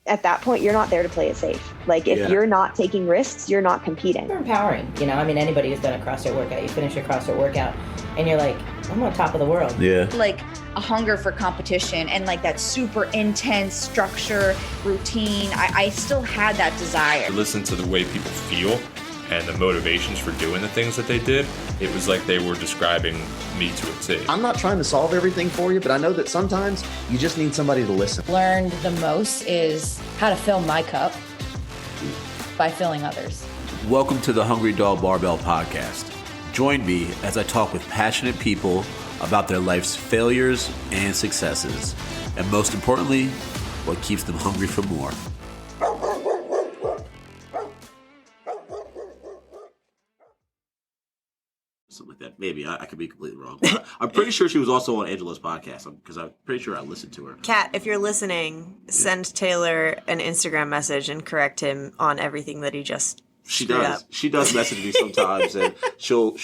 at that point, you're not there to play it safe. Like, if you're not taking risks, you're not competing. It's empowering, you know? I mean, anybody who's done a CrossFit workout, you finish your CrossFit workout, and you're like, I'm on top of the world. Yeah. Like a hunger for competition and like that super intense structure, routine. I still had that desire. Listen to the way people feel and the motivations for doing the things that they did. It was like they were describing me to a T. I'm not trying to solve everything for you, but I know that sometimes you just need somebody to listen. Learned the most is how to fill my cup by filling others. Welcome to the Hungry Dog Barbell Podcast. Join me as I talk with passionate people about their life's failures and successes, and most importantly, what keeps them hungry for more. Something like that. Maybe. I could be completely wrong. I'm pretty sure she was also on Angela's podcast because I'm pretty sure I listened to her. Kat, if you're listening, send Taylor an Instagram message and correct him on everything that he just She does. She does message me sometimes, and she'll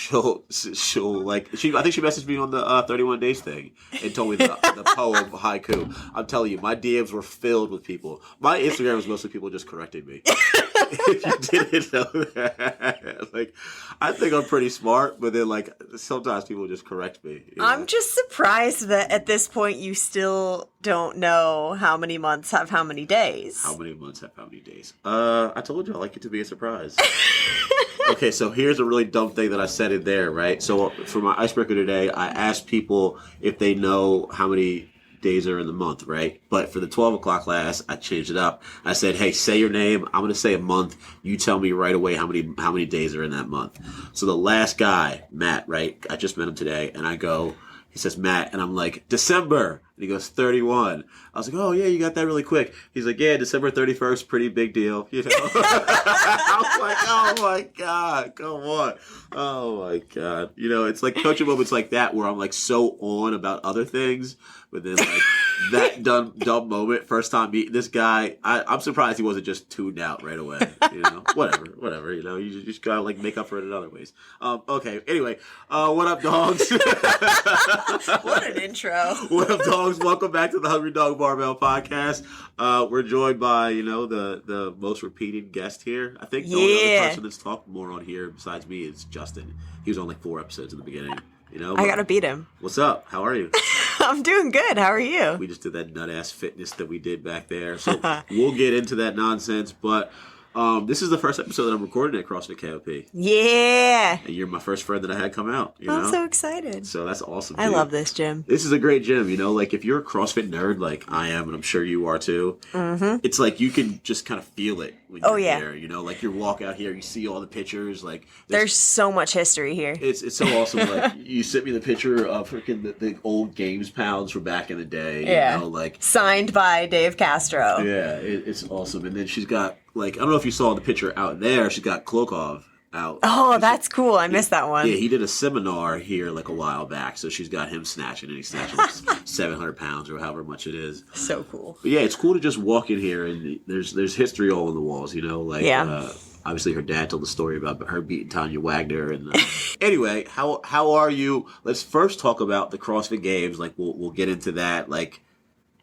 like. I think she messaged me on the 31 Days thing and told me the poem haiku. I'm telling you, my DMs were filled with people. My Instagram was mostly people just correcting me. If you didn't know that, like, I think I'm pretty smart, but then like sometimes people just correct me. You know? I'm just surprised that at this point you still don't know how many months have how many days. How many months have how many days? I told you I like it to be a surprise. Okay, so here's a really dumb thing that I said in there, right? So for my icebreaker today, I asked people if they know how many days are in the month, right? But for the 12 o'clock class, I changed it up. I said, hey, say your name. I'm going to say a month. You tell me right away how many days are in that month. So the last guy, Matt, right? I just met him today, and I go, he says, Matt, and I'm like, December. And he goes, 31. I was like, oh, yeah, you got that really quick. He's like, yeah, December 31st, pretty big deal. You know? I was like, oh, my God, come on. Oh, my God. You know, it's like coaching moments like that where I'm, like, so on about other things. But then, like, that dumb moment, first time meeting this guy, I'm surprised he wasn't just tuned out right away. You know? Whatever, you know? You just gotta, like, make up for it in other ways. Okay, anyway, what up, dogs? What an intro. What up, dogs? Welcome back to the Hungry Dog Barbell Podcast. We're joined by, you know, the most repeating guest here. I think the only other person that's talked more on here besides me is Justin. He was on like 4 episodes in the beginning. You know, I gotta beat him. What's up? How are you? I'm doing good. How are you? We just did that nut-ass fitness that we did back there. So we'll get into that nonsense. But this is the first episode that I'm recording at CrossFit KOP. Yeah. And you're my first friend that I had come out. You I'm know? so excited. So that's awesome. I love this gym. This is a great gym. You know, like if you're a CrossFit nerd like I am, and I'm sure you are too, it's like you can just kind of feel it when you're there. You know, like you walk out here, you see all the pictures. Like there's so much history here. It's so awesome. Like you sent me the picture of freaking the old Games pounds from back in the day. You know, like signed by Dave Castro. Yeah, it's awesome. And then she's got like, I don't know if you saw the picture out there. She's got Klokov out. Oh, that's cool. I missed that one. Yeah, he did a seminar here like a while back. So she's got him snatching, and he's snatching like 700 pounds or however much it is. So cool. But yeah, it's cool to just walk in here and there's history all on the walls, you know? Like, obviously her dad told the story about her beating Tanya Wagner. And anyway, how are you? Let's first talk about the CrossFit Games. Like, we'll get into that. Like,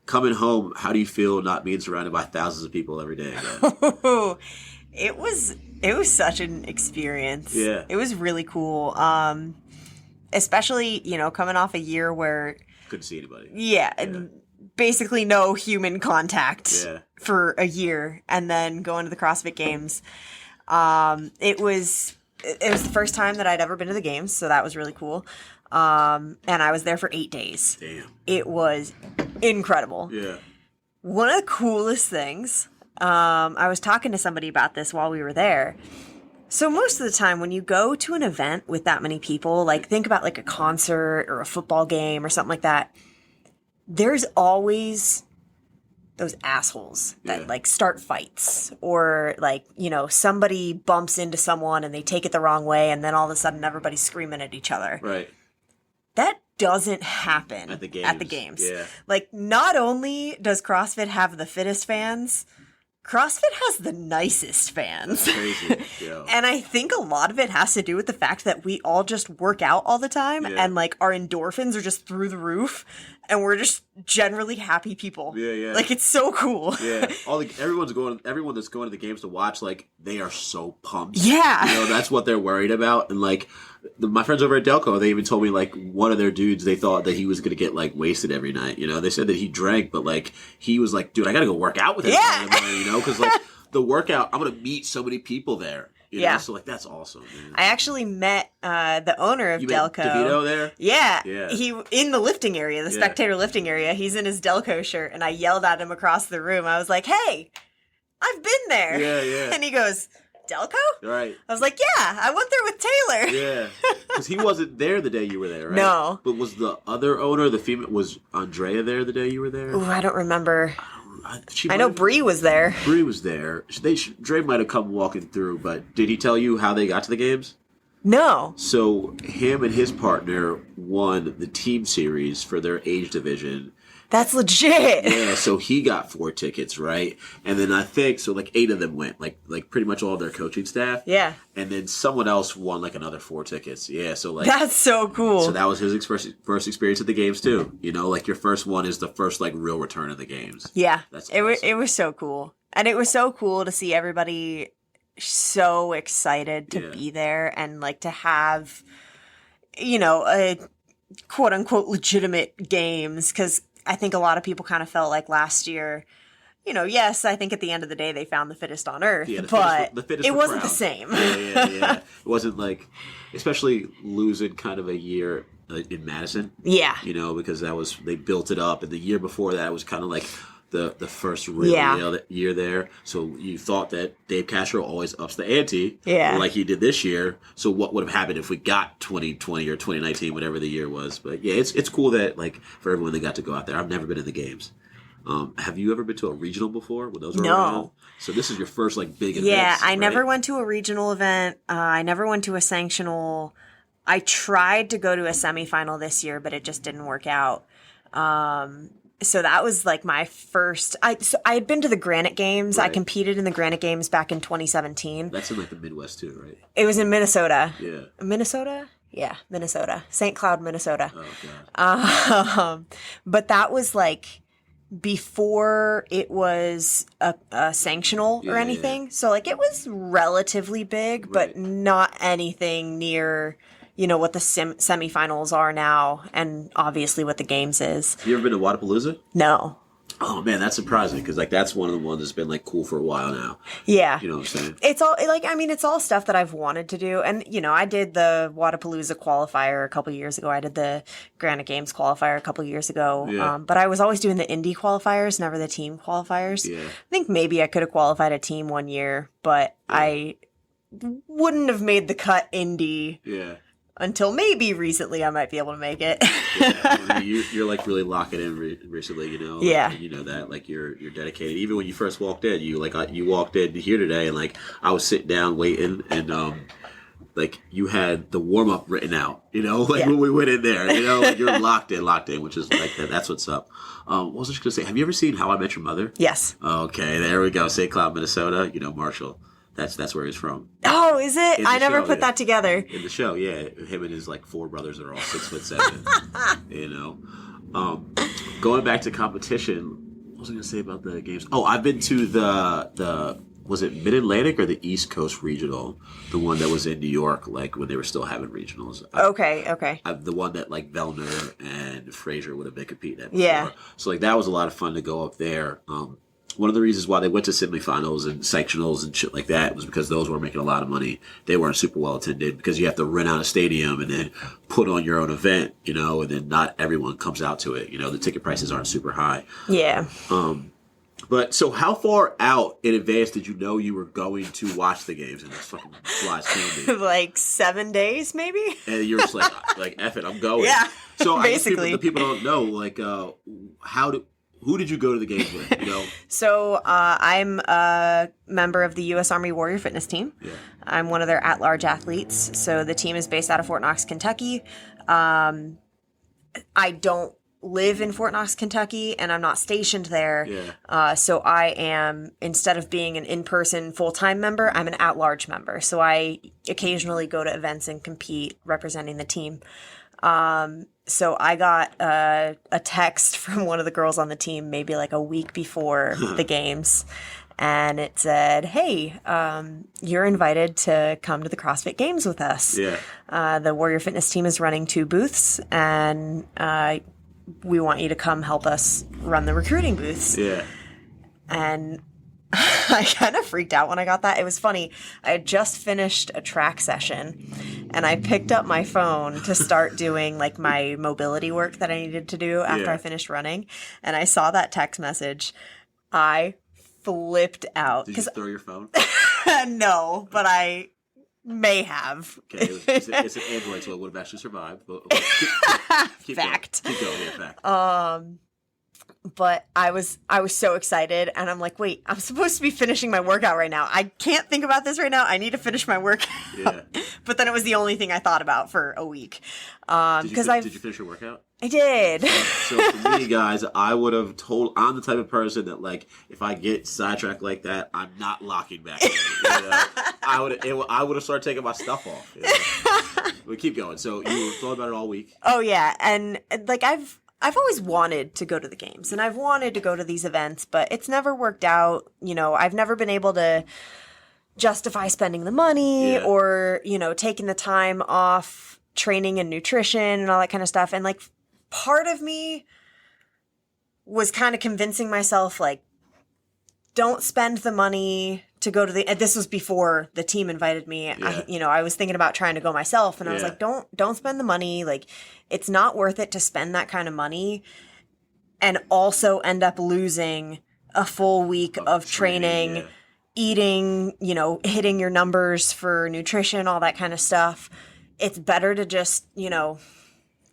coming home, how do you feel not being surrounded by thousands of people every day again? It was such an experience. Yeah. It was really cool. Especially, you know, coming off a year where couldn't see anybody. Yeah. Basically no human contact for a year, and then going to the CrossFit Games. It was the first time that I'd ever been to the Games, so that was really cool. And I was there for 8 days. Damn. It was incredible. Yeah. One of the coolest things, I was talking to somebody about this while we were there. So most of the time when you go to an event with that many people, like think about like a concert or a football game or something like that, there's always those assholes that like start fights, or like, you know, somebody bumps into someone and they take it the wrong way, and then all of a sudden everybody's screaming at each other. Right. That doesn't happen at the Games. Yeah. Like, not only does CrossFit have the fittest fans, CrossFit has the nicest fans. That's crazy. Yeah. And I think a lot of it has to do with the fact that we all just work out all the time, and like our endorphins are just through the roof. and we're just generally happy people. Yeah. Like, it's so cool. Yeah, everyone that's going to the games to watch, like, they are so pumped. Yeah. You know, that's what they're worried about. And, like, my friends over at Delco, they even told me, like, one of their dudes, they thought that he was going to get, like, wasted every night. You know, they said that he drank, but, like, he was like, dude, I got to go work out with him. Yeah. You know, because, like, the workout, I'm going to meet so many people there. You know? So, like, that's awesome, man. I actually met the owner of Delco. DeVito there? Yeah. Yeah. He in the lifting area, the spectator lifting area. He's in his Delco shirt, and I yelled at him across the room. I was like, "Hey, I've been there." Yeah. And he goes, "Delco?" Right. I was like, "Yeah, I went there with Taylor." Yeah. Because he wasn't there the day you were there, right? No. But was the other owner, the female, was Andrea there the day you were there? Ooh, I don't remember. She I know might- Bree was there. Bree was there. Dre might have come walking through, but did he tell you how they got to the games? No. So him and his partner won the team series for their age division. That's legit. Yeah, so he got 4 tickets, right? And then I think so, like 8 of them went, like pretty much all of their coaching staff. Yeah. And then someone else won like another 4 tickets. Yeah, so like That's so cool. so that was his first experience at the games too. You know, like your first one is the first like real return of the games. Yeah. That's it was awesome. it was so cool. And it was so cool to see everybody so excited to be there and like to have, you know, a quote unquote legitimate games, because I think a lot of people kind of felt like last year, you know, yes, I think at the end of the day they found the fittest on earth, Yeah, but the fittest it were wasn't proud. the same. Yeah. It wasn't like, especially losing kind of a year in Madison. Yeah. You know, because they built it up, and the year before that was kind of like the first real year there. So you thought that Dave Castro always ups the ante, like he did this year. So what would have happened if we got 2020 or 2019, whatever the year was? But yeah, it's cool that like for everyone that got to go out there. I've never been in the games. Have you ever been to a regional before? When those were around? So this is your first like big event. Yeah, I never went to a regional event. I never went to a sanctional. I tried to go to a semifinal this year, but it just didn't work out. So that was like my first. I had been to the Granite Games. Right. I competed in the Granite Games back in 2017. That's in like the Midwest too, right? It was in Minnesota. Yeah. Minnesota? Yeah, Minnesota. St. Cloud, Minnesota. Oh god. But that was like before it was a sanctional or anything. So like it was relatively big, but not anything near, you know, what the semifinals are now, and obviously what the games is. You ever been to Wadapalooza? No. Oh man, that's surprising because like that's one of the ones that's been like cool for a while now. Yeah. You know what I'm saying? It's all like, I mean, it's all stuff that I've wanted to do. And, you know, I did the Wadapalooza qualifier a couple years ago. I did the Granite Games qualifier a couple years ago. Yeah. But I was always doing the indie qualifiers, never the team qualifiers. Yeah. I think maybe I could have qualified a team one year, but I wouldn't have made the cut indie Yeah. until maybe recently I might be able to make it. I mean, you're like really locking in recently, you know. Yeah. Like, you know that, like you're dedicated. Even when you first walked in, you walked in here today, and like I was sitting down waiting, and like you had the warm up written out, you know, like when we went in there, you know, like, you're locked in, which is like that's what's up. What was I just gonna say? Have you ever seen How I Met Your Mother? Yes. Okay, there we go. St. Cloud, Minnesota. You know, Marshall. That's where he's from. Oh, is it? In the I never show, put that together. In the show, yeah, him and his like 4 brothers are all 6'7". You know, going back to competition. What was I going to say about the games? Oh, I've been to the was it Mid Atlantic or the East Coast Regional, the one that was in New York, like when they were still having regionals. Okay. The one that like Vellner and Fraser would have been competing at before. Yeah. So like that was a lot of fun to go up there. One of the reasons why they went to semifinals and sectionals and shit like that was because those were making a lot of money. They weren't super well attended because you have to rent out a stadium and then put on your own event, you know, and then not everyone comes out to it. You know, the ticket prices aren't super high. Yeah. But so how far out in advance did you know you were going to watch the games? And this fucking flies candy. Like 7 days, maybe? And you're just like F it, I'm going. Yeah, So basically. I guess the people don't know, like, who did you go to the games with, you know? So I'm a member of the U.S. Army Warrior Fitness Team. Yeah. I'm one of their at-large athletes. So the team is based out of Fort Knox, Kentucky. I don't live in Fort Knox, Kentucky, and I'm not stationed there. Yeah. So I am, instead of being an in-person full-time member, I'm an at-large member. So I occasionally go to events and compete representing the team. So I got a text from one of the girls on the team maybe like a week before the games. And it said, hey, you're invited to come to the CrossFit Games with us. Yeah. The Warrior Fitness team is running 2 booths, and we want you to come help us run the recruiting booths. Yeah. And I kind of freaked out when I got that. It was funny. I had just finished a track session, and I picked up my phone to start doing like my mobility work that I needed to do after I finished running. And I saw that text message. I flipped out. Did you throw your phone? No, but I may have. Okay, it's an Android, so it would have actually survived. But, keep Fact. Going. Keep going. Yeah, fact. But I was so excited, and I'm like, wait, I'm supposed to be finishing my workout right now. I can't think about this right now. I need to finish my workout. Yeah. But then it was the only thing I thought about for a week. Did you finish your workout? I did. So for me, guys, I'm the type of person that, like, if I get sidetracked like that, I'm not locking back in. You know? I would have started taking my stuff off. You know? We keep going. So you were thought about it all week. Oh yeah, and like I've always wanted to go to the games, and I've wanted to go to these events, but it's never worked out. You know, I've never been able to justify spending the money or, you know, taking the time off training and nutrition and all that kind of stuff. And like part of me was kind of convincing myself, like, don't spend the money to go to this was before the team invited me. Yeah. I was thinking about trying to go myself, and I was like, don't spend the money. Like, it's not worth it to spend that kind of money and also end up losing a full week of training, eating, you know, hitting your numbers for nutrition, all that kind of stuff. It's better to just, you know,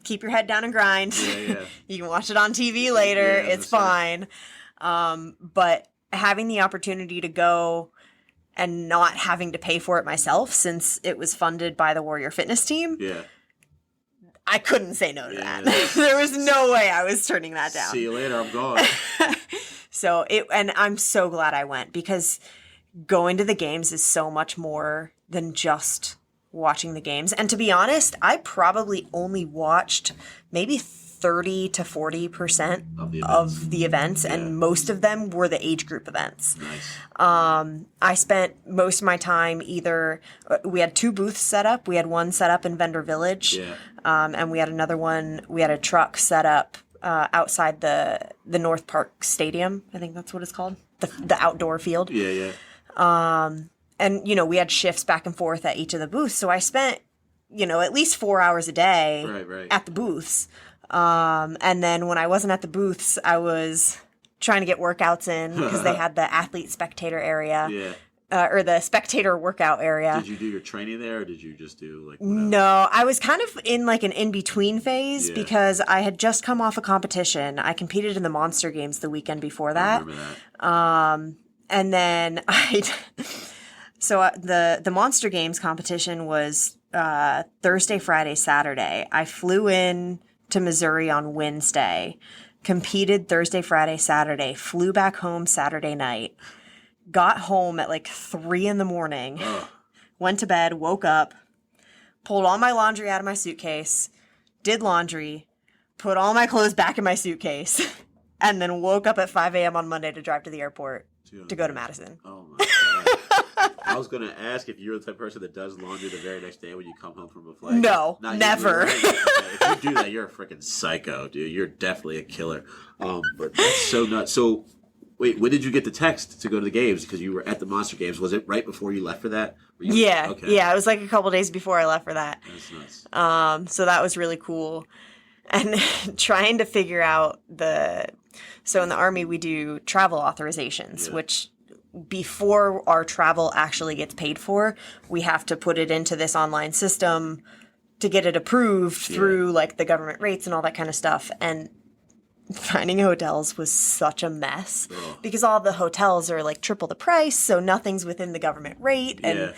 keep your head down and grind. Yeah. You can watch it on TV later. It's fine. But having the opportunity to go and not having to pay for it myself, since it was funded by the Warrior Fitness team, I couldn't say no to that. There was no way I was turning that down. See you later. I'm gone. And I'm so glad I went, because going to the games is so much more than just watching the games. And to be honest, I probably only watched maybe 30 to 40% of the events, and most of them were the age group events. Nice. I spent most of my time we had 2 booths set up. We had one set up in Vendor Village, and we had another one, we had a truck set up outside the North Park Stadium. I think that's what it's called, the outdoor field. And, you know, we had shifts back and forth at each of the booths. So I spent, you know, at least 4 hours a day at the booths. And then when I wasn't at the booths, I was trying to get workouts in, because they had the athlete spectator area, or the spectator workout area. Did you do your training there, or did you just do like whatever? No, I was kind of in like an in-between phase, because I had just come off a competition. I competed in the Monster Games the weekend before that. I remember that. And then the Monster Games competition was Thursday, Friday, Saturday. I flew in to Missouri on Wednesday, competed Thursday, Friday, Saturday, flew back home Saturday night, got home at like 3 a.m, went to bed, woke up, pulled all my laundry out of my suitcase, did laundry, put all my clothes back in my suitcase, and then woke up at 5 a.m. on Monday to drive to the airport to go to Madison. Oh my God. I was going to ask if you're the type of person that does laundry the very next day when you come home from a flight. No, never. Okay. If you do that, you're a freaking psycho, dude. You're definitely a killer. But that's so nuts. So, wait, when did you get the text to go to the games? Because you were at the Monster Games. Was it right before you left for that? Yeah. Okay. Yeah, it was like a couple days before I left for that. That's nuts. So that was really cool. And trying to figure out so in the Army we do travel authorizations, which before our travel actually gets paid for, we have to put it into this online system to get it approved through like the government rates and all that kind of stuff. And finding hotels was such a mess because all the hotels are like triple the price, so nothing's within the government rate, and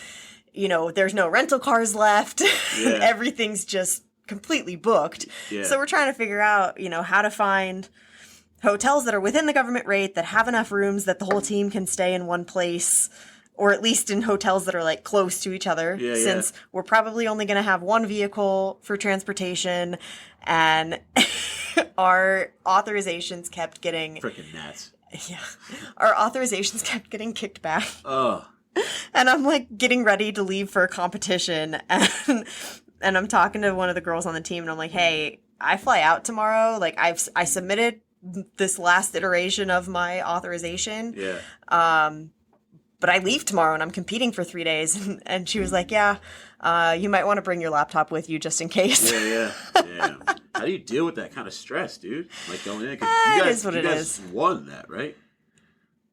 you know, there's no rental cars left. Everything's just completely booked. So we're trying to figure out, you know, how to find hotels that are within the government rate, that have enough rooms that the whole team can stay in one place, or at least in hotels that are like close to each other, since we're probably only going to have one vehicle for transportation, and our authorizations kept getting freaking gnats. Yeah, our authorizations kept getting kicked back. Oh. And I'm like getting ready to leave for a competition, and I'm talking to one of the girls on the team, and I'm like, hey, I fly out tomorrow. Like I submitted this last iteration of my authorization. Yeah. But I leave tomorrow and I'm competing for 3 days. And she was like, yeah, you might want to bring your laptop with you just in case. Yeah. How do you deal with that kind of stress, dude? Like going in, 'cause it is what you it guys is. won that, right?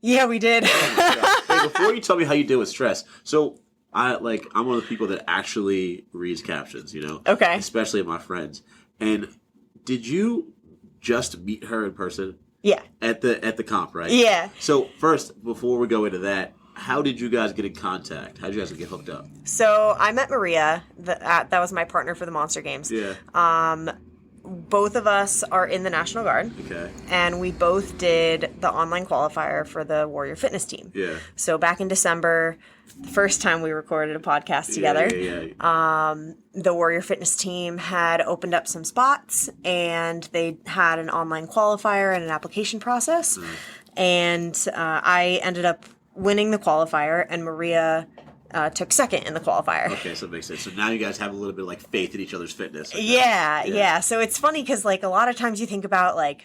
Yeah, we did. Oh my God. Hey, before you tell me how you deal with stress, so I'm one of the people that actually reads captions, you know? Okay. Especially of my friends. And did you just meet her in person? Yeah. At the comp, right? Yeah. So first, before we go into that, how did you guys get in contact? How did you guys get hooked up? So I met Maria. That was my partner for the Monster Games. Yeah. Both of us are in the National Guard. Okay. And we both did the online qualifier for the Warrior Fitness team. Yeah. So back in December, the first time we recorded a podcast together, the Warrior Fitness team had opened up some spots, and they had an online qualifier and an application process. And I ended up winning the qualifier, and Maria took second in the qualifier. Okay, so it makes sense. So now you guys have a little bit of like faith in each other's fitness. Yeah. So it's funny because like a lot of times you think about like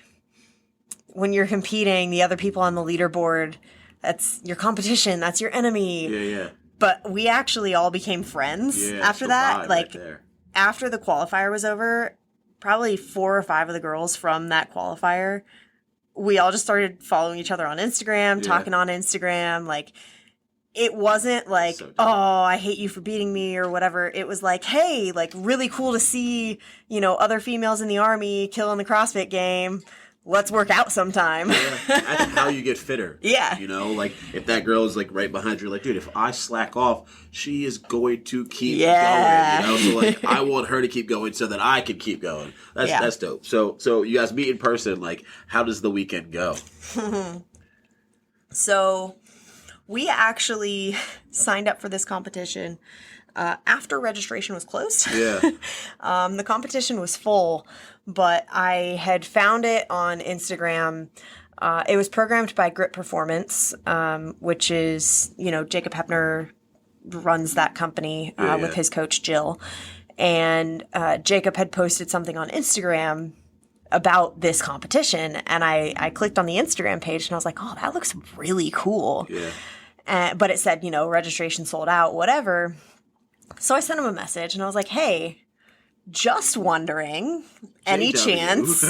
when you're competing, the other people on the leaderboard, that's your competition, that's your enemy. Yeah. But we actually all became friends after that. Like after the qualifier was over, probably 4 or 5 of the girls from that qualifier, we all just started following each other on Instagram, talking on Instagram, like. It wasn't like, oh, I hate you for beating me or whatever. It was like, hey, like really cool to see, other females in the Army killing the CrossFit game. Let's work out sometime. Yeah, that's how you get fitter. Yeah. Like if that girl is like right behind you, like, dude, if I slack off, she is going to keep going. So like I want her to keep going so that I can keep going. That's dope. So you guys meet in person, like how does the weekend go? So we actually signed up for this competition after registration was closed. Yeah. The competition was full, but I had found it on Instagram. It was programmed by Grit Performance, which is, Jacob Hepner runs that company with his coach, Jill. And Jacob had posted something on Instagram about this competition. And I clicked on the Instagram page and I was like, oh, that looks really cool. Yeah. But it said, registration sold out, whatever. So I sent him a message and I was like, hey, just wondering, any chance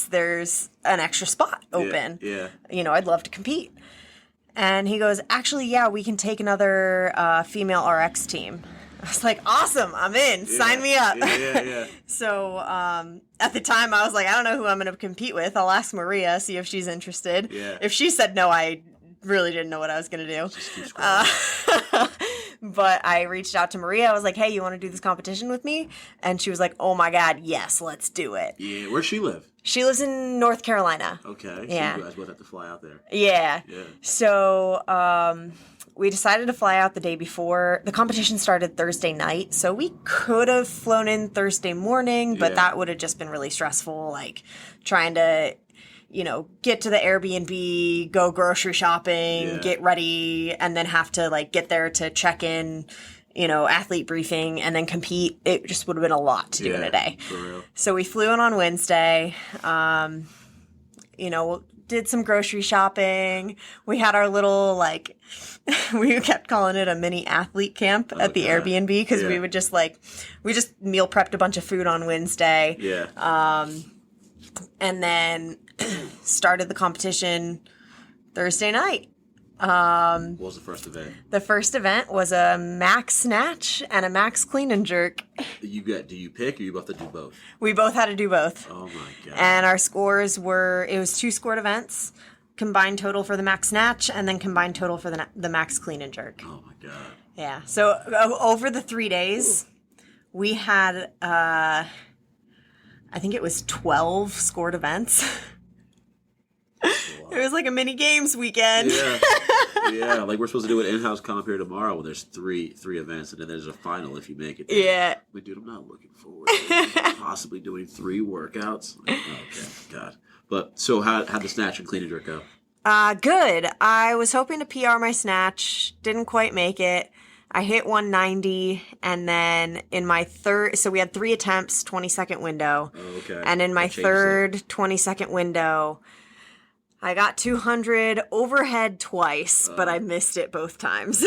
there's an extra spot open? Yeah. I'd love to compete. And he goes, actually, yeah, we can take another female RX team. I was like, awesome, I'm in. Sign me up. Yeah. So at the time, I was like, I don't know who I'm going to compete with. I'll ask Maria, see if she's interested. Yeah. If she said no, I really didn't know what I was going to do. But I reached out to Maria. I was like, hey, you want to do this competition with me? And she was like, oh my God, yes, let's do it. Yeah. Where's she live? She lives in North Carolina. Okay. Yeah. So you guys both have to fly out there. Yeah. Yeah. So we decided to fly out the day before. The competition started Thursday night. So we could have flown in Thursday morning, but that would have just been really stressful, like trying to get to the Airbnb, go grocery shopping, get ready, and then have to like get there to check in, athlete briefing and then compete. It just would have been a lot to do in a day. For real. So we flew in on Wednesday, did some grocery shopping. We had our little we kept calling it a mini athlete camp at the Airbnb because we would just we just meal prepped a bunch of food on Wednesday. Yeah. And then started the competition Thursday night. What was the first event? The first event was a max snatch and a max clean and jerk. Do you pick or you both have to do both? We both had to do both. Oh my God. And our scores it was 2 scored events, combined total for the max snatch and then combined total for the max clean and jerk. Oh my God. Yeah. So over the 3 days, we had, I think it was 12 scored events. It was like a mini games weekend. Yeah. Yeah, like we're supposed to do an in-house comp here tomorrow when there's three events and then there's a final if you make it there. Yeah. But dude, I'm not looking forward to possibly doing 3 workouts. Like, okay, God. But so how'd the snatch and clean and jerk go? Good. I was hoping to PR my snatch. Didn't quite make it. I hit 190, and then in my third, so we had 3 attempts, 20-second window. Oh, okay. And in my third 20-second window, I got 200 overhead twice, but I missed it both times.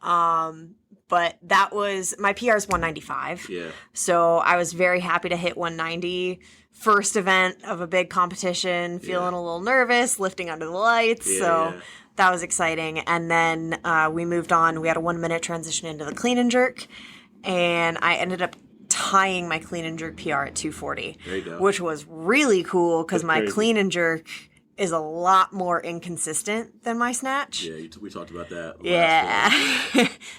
But that was, my PR is 195. Yeah. So I was very happy to hit 190. First event of a big competition, feeling a little nervous, lifting under the lights. That was exciting. And then we moved on. We had a 1-minute transition into the clean and jerk. And I ended up tying my clean and jerk PR at 240. There you go. Which was really cool because my clean and jerk is a lot more inconsistent than my snatch. Yeah, we talked about that. Yeah.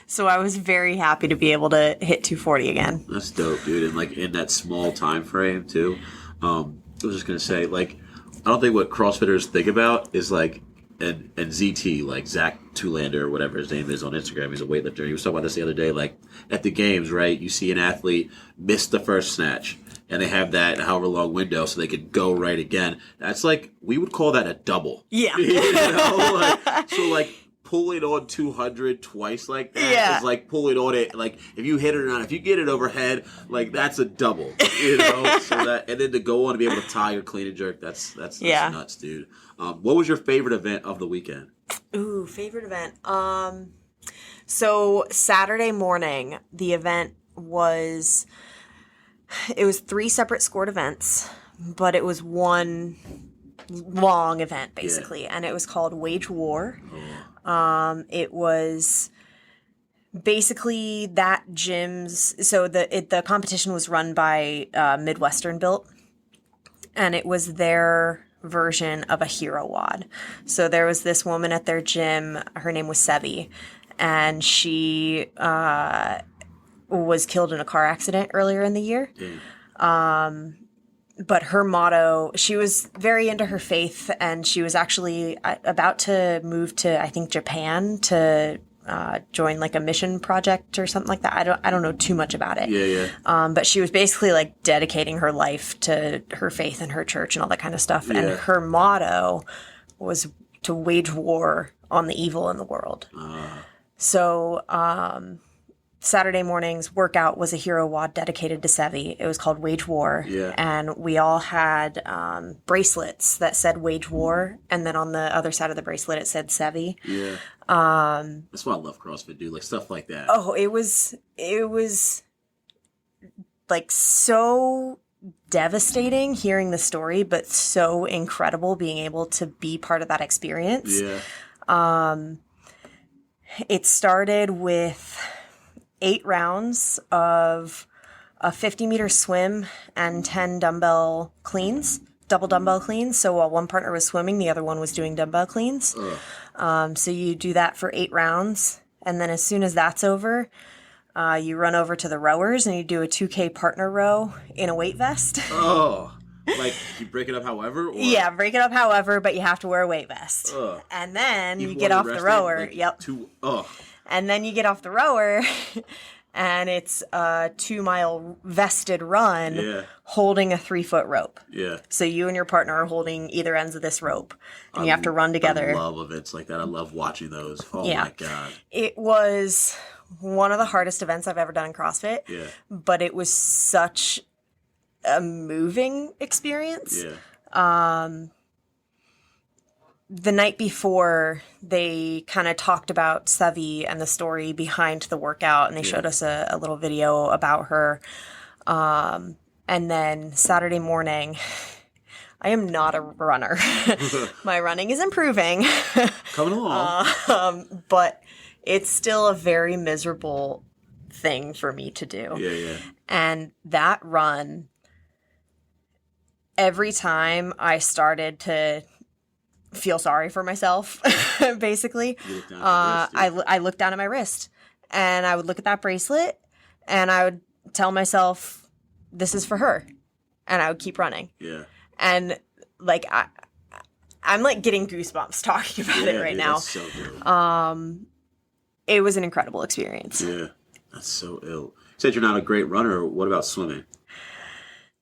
So I was very happy to be able to hit 240 again. That's dope, dude. And like in that small time frame too. I was just gonna say, like, I don't think what CrossFitters think about is like, and ZT, like Zach Tulander or whatever his name is on Instagram, he's a weightlifter. He was talking about this the other day, like at the games, right? You see an athlete miss the first snatch, and they have that however long window so they could go right again. That's like, we would call that a double. Yeah. You know? So like pulling on 200 twice like that is like pulling on it. Like if you hit it or not, if you get it overhead, like that's a double. You know, so that, and then to go on to be able to tie your clean and jerk, that's nuts, dude. What was your favorite event of the weekend? Ooh, favorite event. So Saturday morning, the event was, it was 3 separate scored events, but it was one long event basically, and it was called Wage War. It was basically that gym's, so the competition was run by Midwestern Built, and it was their version of a hero wad. So there was this woman at their gym, her name was Sebi, and she was killed in a car accident earlier in the year. But her motto, she was very into her faith, and she was actually about to move to, I think, Japan to join like a mission project or something like that. I don't know too much about it. But she was basically like dedicating her life to her faith and her church and all that kind of stuff. And her motto was to wage war on the evil in the world. So Saturday morning's workout was a hero wad dedicated to Sevi. It was called Wage War. And we all had bracelets that said Wage War, and then on the other side of the bracelet it said Sevi. That's why I love CrossFit, dude. Like stuff like that. Oh, it was like so devastating hearing the story, but so incredible being able to be part of that experience. It started with 8 rounds of a 50-meter swim and 10 dumbbell cleans, double dumbbell cleans. So while one partner was swimming, the other one was doing dumbbell cleans. So you do that for 8 rounds. And then as soon as that's over, you run over to the rowers and you do a 2K partner row in a weight vest. Like you break it up however? Or? Yeah, break it up however, but you have to wear a weight vest. And then you get off the rower. And then you get off the rower, and it's a 2-mile vested run holding a 3-foot rope. So you and your partner are holding either ends of this rope, and you have to run together. I love events like that. I love watching those. Oh, my God. It was one of the hardest events I've ever done in CrossFit, but it was such a moving experience. The night before, they kind of talked about Sevi and the story behind the workout, and they showed us a little video about her. And then Saturday morning, I am not a runner. My running is improving. Coming along. But it's still a very miserable thing for me to do. And that run, every time I started to feel sorry for myself, basically, I looked down at my wrist, and I would look at that bracelet, and I would tell myself, this is for her, and I would keep running. And like I'm like getting goosebumps talking about it right dude, now. That's so dope. It was an incredible experience. Yeah, that's so ill. You said you're not a great runner. What about swimming?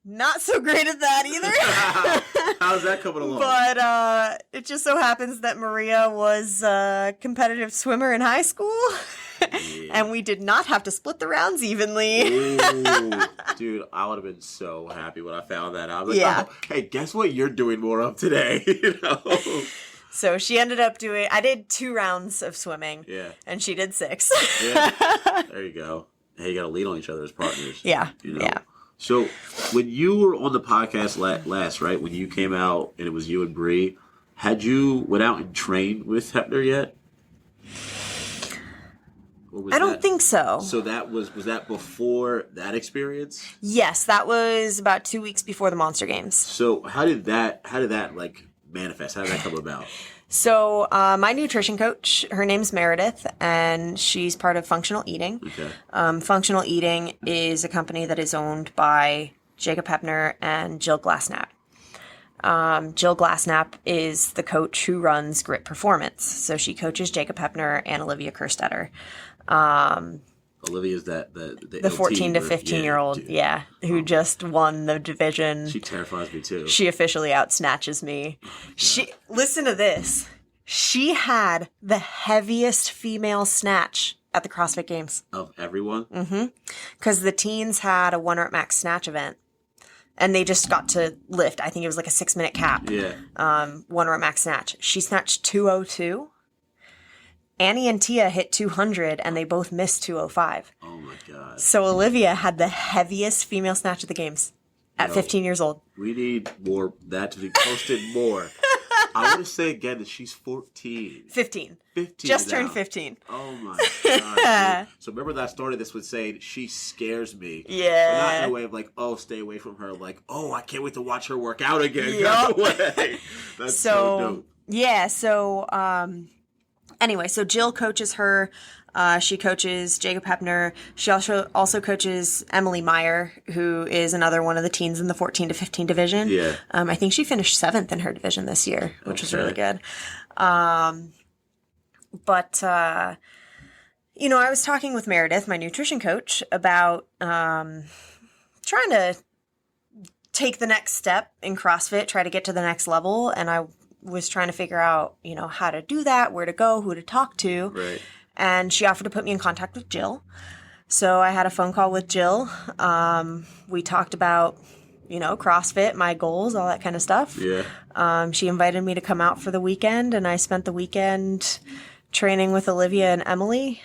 Not so great at that either. How's that coming along? But it just so happens that Maria was a competitive swimmer in high school. And we did not have to split the rounds evenly. Ooh, dude, I would have been so happy when I found that out. I was like, oh, hey, guess what you're doing more of today? You know? So she ended up doing, I did 2 rounds of swimming. Yeah. And she did 6. Yeah. There you go. Hey, you got to lean on each other as partners. Yeah. You know? Yeah. So when you were on the podcast last, right, when you came out and it was you and Bree, had you went out and trained with Hepner yet? I don't think so. So that was that before that experience? Yes, that was about 2 weeks before the Monster Games. So how did that like manifest? How did that come about? So my nutrition coach, her name's Meredith, and she's part of Functional Eating. Okay. Functional Eating is a company that is owned by Jacob Hepner and Jill Glassnap. Jill Glassnap is the coach who runs Grit Performance. So she coaches Jacob Hepner and Olivia Kerstetter. Olivia's the 14 to 15-year-old, who just won the division. She terrifies me too. She officially outsnatches me. Listen to this. She had the heaviest female snatch at the CrossFit Games. Of everyone? Mm-hmm. Because the teens had a 1 rep max snatch event. And they just got to lift. I think it was like a 6-minute cap. Yeah. 1 rep max snatch. She snatched 202. Annie and Tia hit 200, and they both missed 205. Oh, my God. So Olivia had the heaviest female snatch of the games at 15 years old. We need that to be posted more. I want to say again that she's 14. 15. 15 Just now. turned 15. Oh, my God. Dude. So remember that I started this with saying she scares me. Yeah. But not in a way of like, oh, stay away from her. Like, oh, I can't wait to watch her work out again. Yep. Kind of way. That's so dope. Yeah, so... Anyway, so Jill coaches her. She coaches Jacob Hepner. She also coaches Emily Meyer, who is another one of the teens in the 14 to 15 division. Yeah. I think she finished 7th in her division this year, which was really good. But I was talking with Meredith, my nutrition coach, about trying to take the next step in CrossFit, try to get to the next level. And I was trying to figure out, how to do that, where to go, who to talk to. Right. And she offered to put me in contact with Jill. So I had a phone call with Jill. We talked about, CrossFit, my goals, all that kind of stuff. Yeah. She invited me to come out for the weekend, and I spent the weekend training with Olivia and Emily.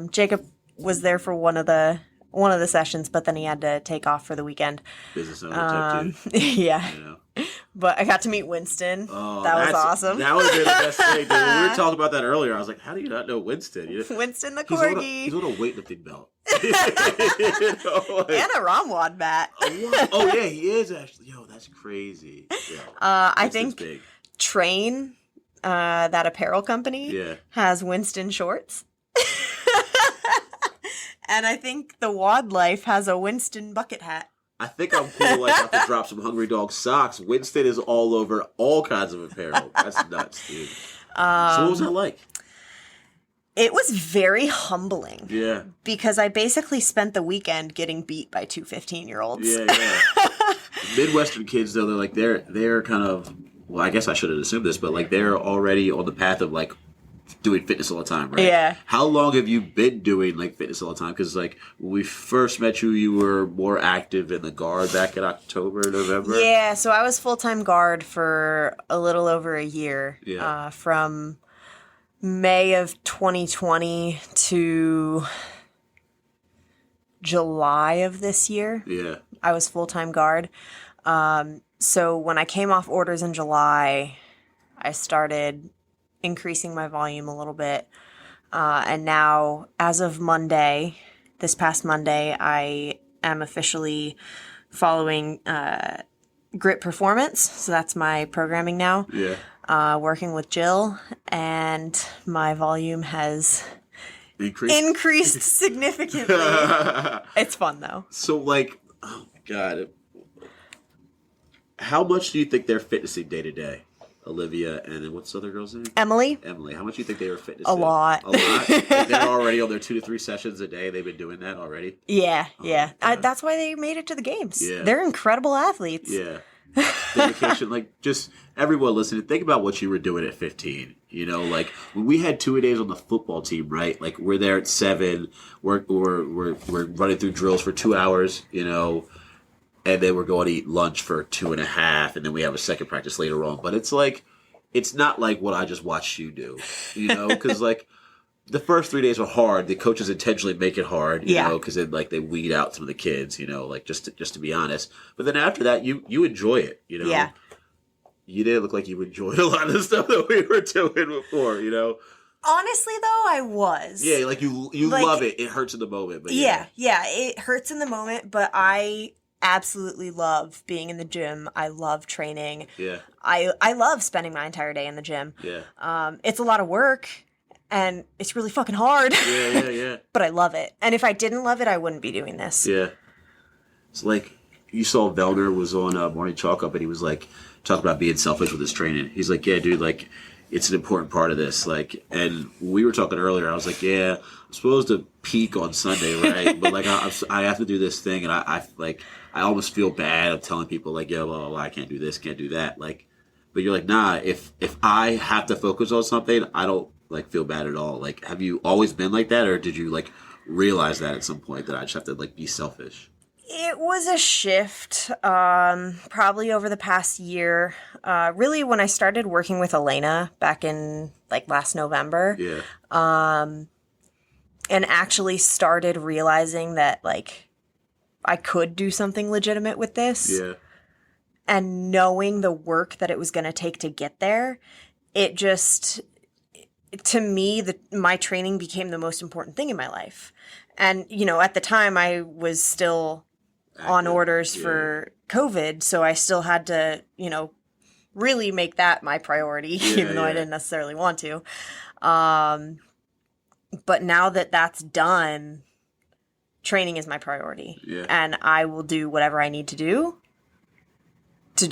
Jacob was there for one of the sessions, but then he had to take off for the weekend. Business owner type dude. Yeah. But I got to meet Winston. Oh, that was awesome. That would have been the best thing, dude. When we were talking about that earlier, I was like, how do you not know Winston? Winston the corgi. He's on a weightlifting belt. And a Ramwad mat. Oh, yeah, he is actually. Yo, that's crazy. Yeah. I think big. Train, that apparel company, has Winston shorts. And I think the Wildlife has a Winston bucket hat. I think I'm cool. Like, I have to drop some Hungry Dog socks. Winston is all over all kinds of apparel. That's nuts, dude. So what was that like? It was very humbling. Yeah. Because I basically spent the weekend getting beat by 2 15-year-olds. Yeah. Midwestern kids, though, they're kind of, well, I guess I should have assumed this, but like they're already on the path of like doing fitness all the time, right? Yeah. How long have you been doing like fitness all the time? Because like when we first met you were more active in the guard back in October, November. Yeah, so I was full-time guard for a little over a year. Yeah. From May of 2020 to July of this year. Yeah. I was full-time guard. So when I came off orders in July, I started increasing my volume a little bit. And now, as of Monday, this past Monday, I am officially following Grit Performance. So that's my programming now. Yeah. Working with Jill, and my volume has increased significantly. It's fun, though. So, like, oh, my God. How much do you think they're fitnessing day to day? Olivia, and then what's the other girl's name? Emily. Emily. How much do you think they were fitness? A lot. A lot? Like they're already on their 2 to 3 sessions a day. They've been doing that already? Yeah, yeah. God. That's why they made it to the games. Yeah. They're incredible athletes. Yeah. Dedication. Like, just everyone listening, think about what you were doing at 15. You know, like when we had 2-a-days on the football team, right? Like we're there at 7. We're running through drills for 2 hours, you know, and then we're going to eat lunch for 2.5, and then we have a second practice later on. But it's like, it's not like what I just watched you do, you know, because like the first 3 days are hard. The coaches intentionally make it hard, you know, because then like they weed out some of the kids, you know, like just to be honest. But then after that, you enjoy it, you know. Yeah. You didn't look like you enjoyed a lot of the stuff that we were doing before, you know. Honestly, though, I was. Yeah, like you like, love it. It hurts in the moment, but yeah, it hurts in the moment, but I absolutely love being in the gym. I love training. Yeah. I love spending my entire day in the gym. Yeah. It's a lot of work, and it's really fucking hard. Yeah. But I love it. And if I didn't love it, I wouldn't be doing this. Yeah. It's like you saw Vellner was on Morning Chalk Up, and he was like talking about being selfish with his training. He's like, yeah, dude, like it's an important part of this. Like, and we were talking earlier. I was like, yeah, I'm supposed to peak on Sunday, right? But like, I have to do this thing, and I almost feel bad of telling people like, yo, blah, blah, blah, I can't do this, can't do that. Like, but you're like, nah. If I have to focus on something, I don't like feel bad at all. Like, have you always been like that, or did you like realize that at some point that I just have to like be selfish? It was a shift, probably over the past year. Really, when I started working with Elena back in like last November. Yeah. And actually started realizing that like I could do something legitimate with this. Yeah. And knowing the work that it was going to take to get there, it just, to me, my training became the most important thing in my life. And, you know, at the time I was still on orders for COVID, so I still had to, you know, really make that my priority, even though I didn't necessarily want to. But now that that's done, training is my priority. Yeah. And I will do whatever I need to do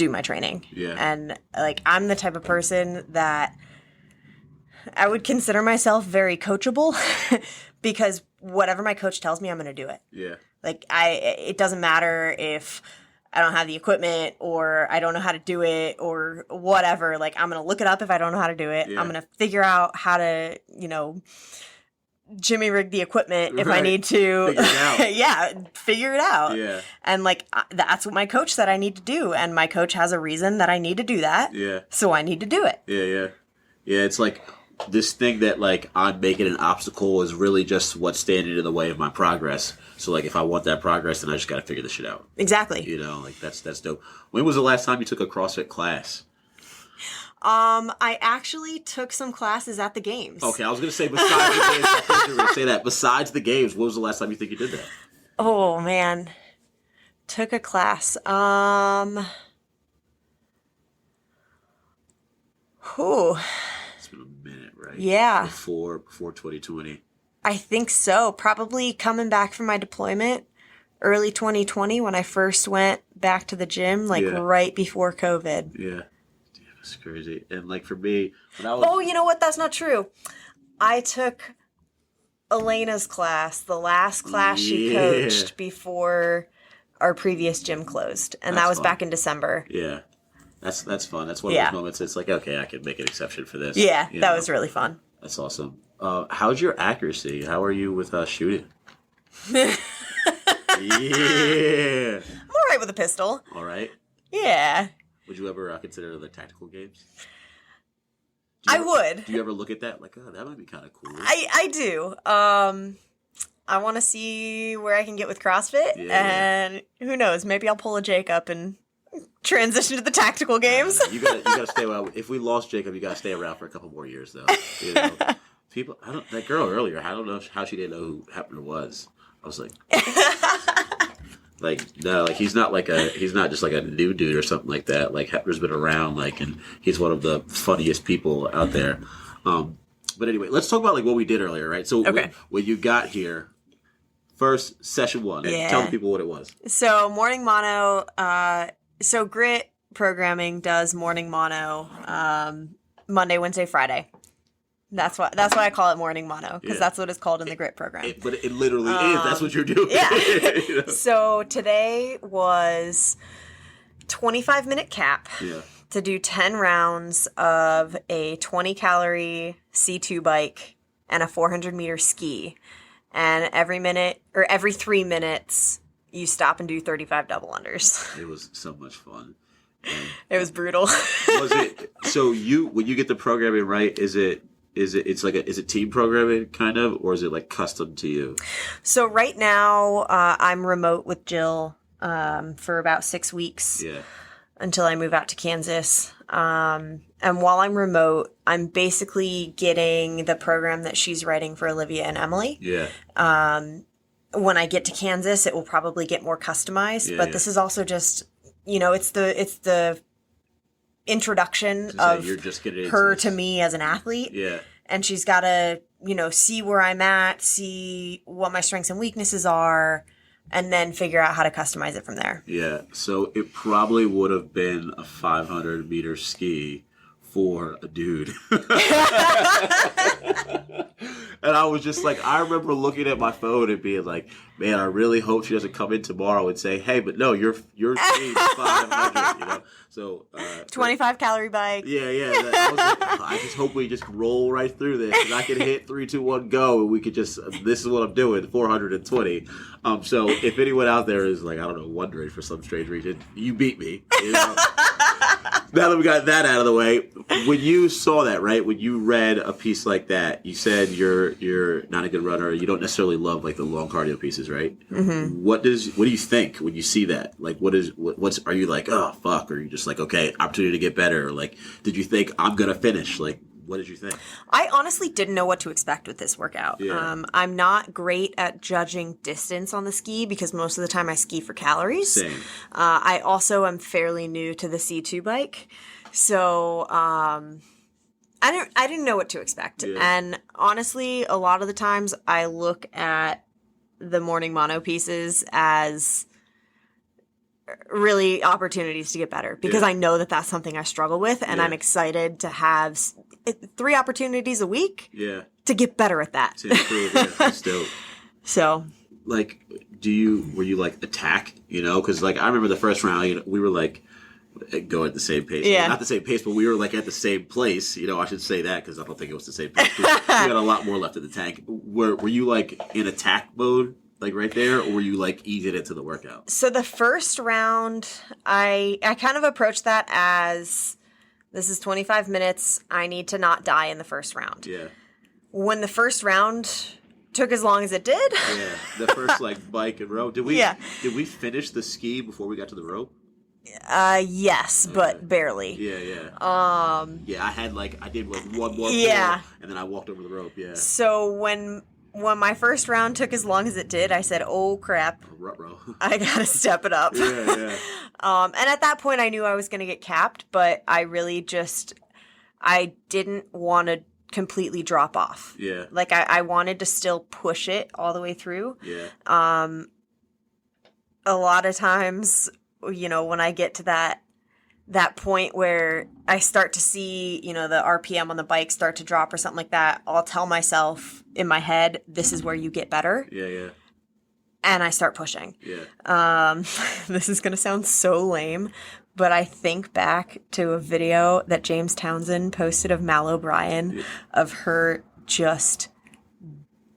my training. Yeah. And like, I'm the type of person that I would consider myself very coachable because whatever my coach tells me, I'm going to do it. Yeah. Like it doesn't matter if I don't have the equipment or I don't know how to do it or whatever. Like, I'm going to look it up if I don't know how to do it. Yeah. I'm going to figure out how to, you know, jimmy rig the equipment if I need to. Figure it out. Yeah, figure it out. Yeah. And like, that's what my coach said I need to do. And my coach has a reason that I need to do that. Yeah. So I need to do it. Yeah. Yeah, it's like this thing that like I'm making an obstacle is really just what's standing in the way of my progress. So like if I want that progress, then I just got to figure this shit out. Exactly. You know, like that's dope. When was the last time you took a CrossFit class? I actually took some classes at the games. Okay, I was going to say besides the games. I thought you were going to say that. Besides the games, when was the last time you think you did that? Oh man. Took a class. Whew. It's been a minute, right? Yeah. Before 2020. I think so. Probably coming back from my deployment early 2020 when I first went back to the gym, like right before COVID. Yeah. Damn, it's crazy. And like for me, when I was... Oh, you know what? That's not true. I took Elena's class, the last class she coached before our previous gym closed. And that was back in December. Yeah. That's fun. That's one of those moments. It's like, okay, I can make an exception for this. Yeah, that was really fun. That's awesome. How's your accuracy? How are you with shooting? Yeah. I'm all right with a pistol. All right. Yeah. Would you ever consider the tactical games? I would. Do you ever look at that like, oh, that might be kind of cool? I do. I want to see where I can get with CrossFit, and who knows? Maybe I'll pull a Jake up and transition to the tactical games. You gotta stay around. If we lost Jacob, you gotta stay around for a couple more years, though. You know? People, that girl earlier, I don't know how she didn't know who Hepner was. I was like, no, like he's not just like a new dude or something like that. Like Hepner's been around, like, and he's one of the funniest people out there. But anyway, let's talk about like what we did earlier, right? So when you got here, session 1, tell the people what it was. So morning mono, so grit, programming does morning mono, Monday, Wednesday, Friday. That's why I call it morning mono, because that's what it's called in the grit program. But it literally is. That's what you're doing. Yeah. You know? So today was 25-minute cap to do 10 rounds of a 20-calorie C2 bike and a 400-meter ski. And every 3 minutes, you stop and do 35 double unders. It was so much fun. It was brutal. Was it so? When you get the programming right, is it team programming kind of, or is it like custom to you? So right now, I'm remote with Jill for about 6 weeks. Yeah. Until I move out to Kansas. And while I'm remote, I'm basically getting the program that she's writing for Olivia and Emily. Yeah. When I get to Kansas, it will probably get more customized. But this is also just, it's the introduction of you're just getting her to me as an athlete. Yeah. And she's got to, see where I'm at, see what my strengths and weaknesses are, and then figure out how to customize it from there. Yeah. So it probably would have been a 500-meter ski for a dude. And I was just like, I remember looking at my phone and being like, man, I really hope she doesn't come in tomorrow and say, hey, but no, you're skiing 500, So 25-calorie bike. Yeah. I was like, I just hope we just roll right through this, and I can hit 3, 2, 1, go, and we could just. This is what I'm doing, 420. So if anyone out there is like, I don't know, wondering for some strange reason, you beat me. Now that we got that out of the way, when you saw that, right? When you read a piece like that, you said you're not a good runner. You don't necessarily love like the long cardio pieces, right? Mm-hmm. What do you think when you see that? Like, are you like, oh fuck? Or are you just like, okay, opportunity to get better? Or like, did you think I'm gonna finish? Like, what did you think? I honestly didn't know what to expect with this workout. Yeah. I'm not great at judging distance on the ski because most of the time I ski for calories. Same. I also am fairly new to the C2 bike. So I didn't know what to expect. Yeah. And honestly, a lot of the times I look at the morning mono pieces as really opportunities to get better because I know that that's something I struggle with, and I'm excited to have 3 opportunities a week to get better at that. To improve, that's dope. So, like, were you like attack? Because like I remember the first round, we were like going at the same pace. Yeah. Not the same pace, but we were like at the same place. I should say that because I don't think it was the same pace. We got a lot more left in the tank. Were you like in attack mode? Like right there, or were you like easing into the workout? So the first round, I kind of approached that as this is 25 minutes. I need to not die in the first round. Yeah. When the first round took as long as it did. Yeah. The first like bike and rope. Did we finish the ski before we got to the rope? Yes, but barely. Yeah. I did like one more pull, and then I walked over the rope. Yeah. So when my first round took as long as it did, I said, oh, crap. I got to step it up. Yeah. And at that point, I knew I was going to get capped, but I really I didn't want to completely drop off. Yeah. Like, I wanted to still push it all the way through. Yeah. A lot of times, when I get to that point where I start to see, the RPM on the bike start to drop or something like that, I'll tell myself in my head, this is where you get better. Yeah. And I start pushing. Yeah. This is going to sound so lame, but I think back to a video that James Townsend posted of Mal O'Brien of her just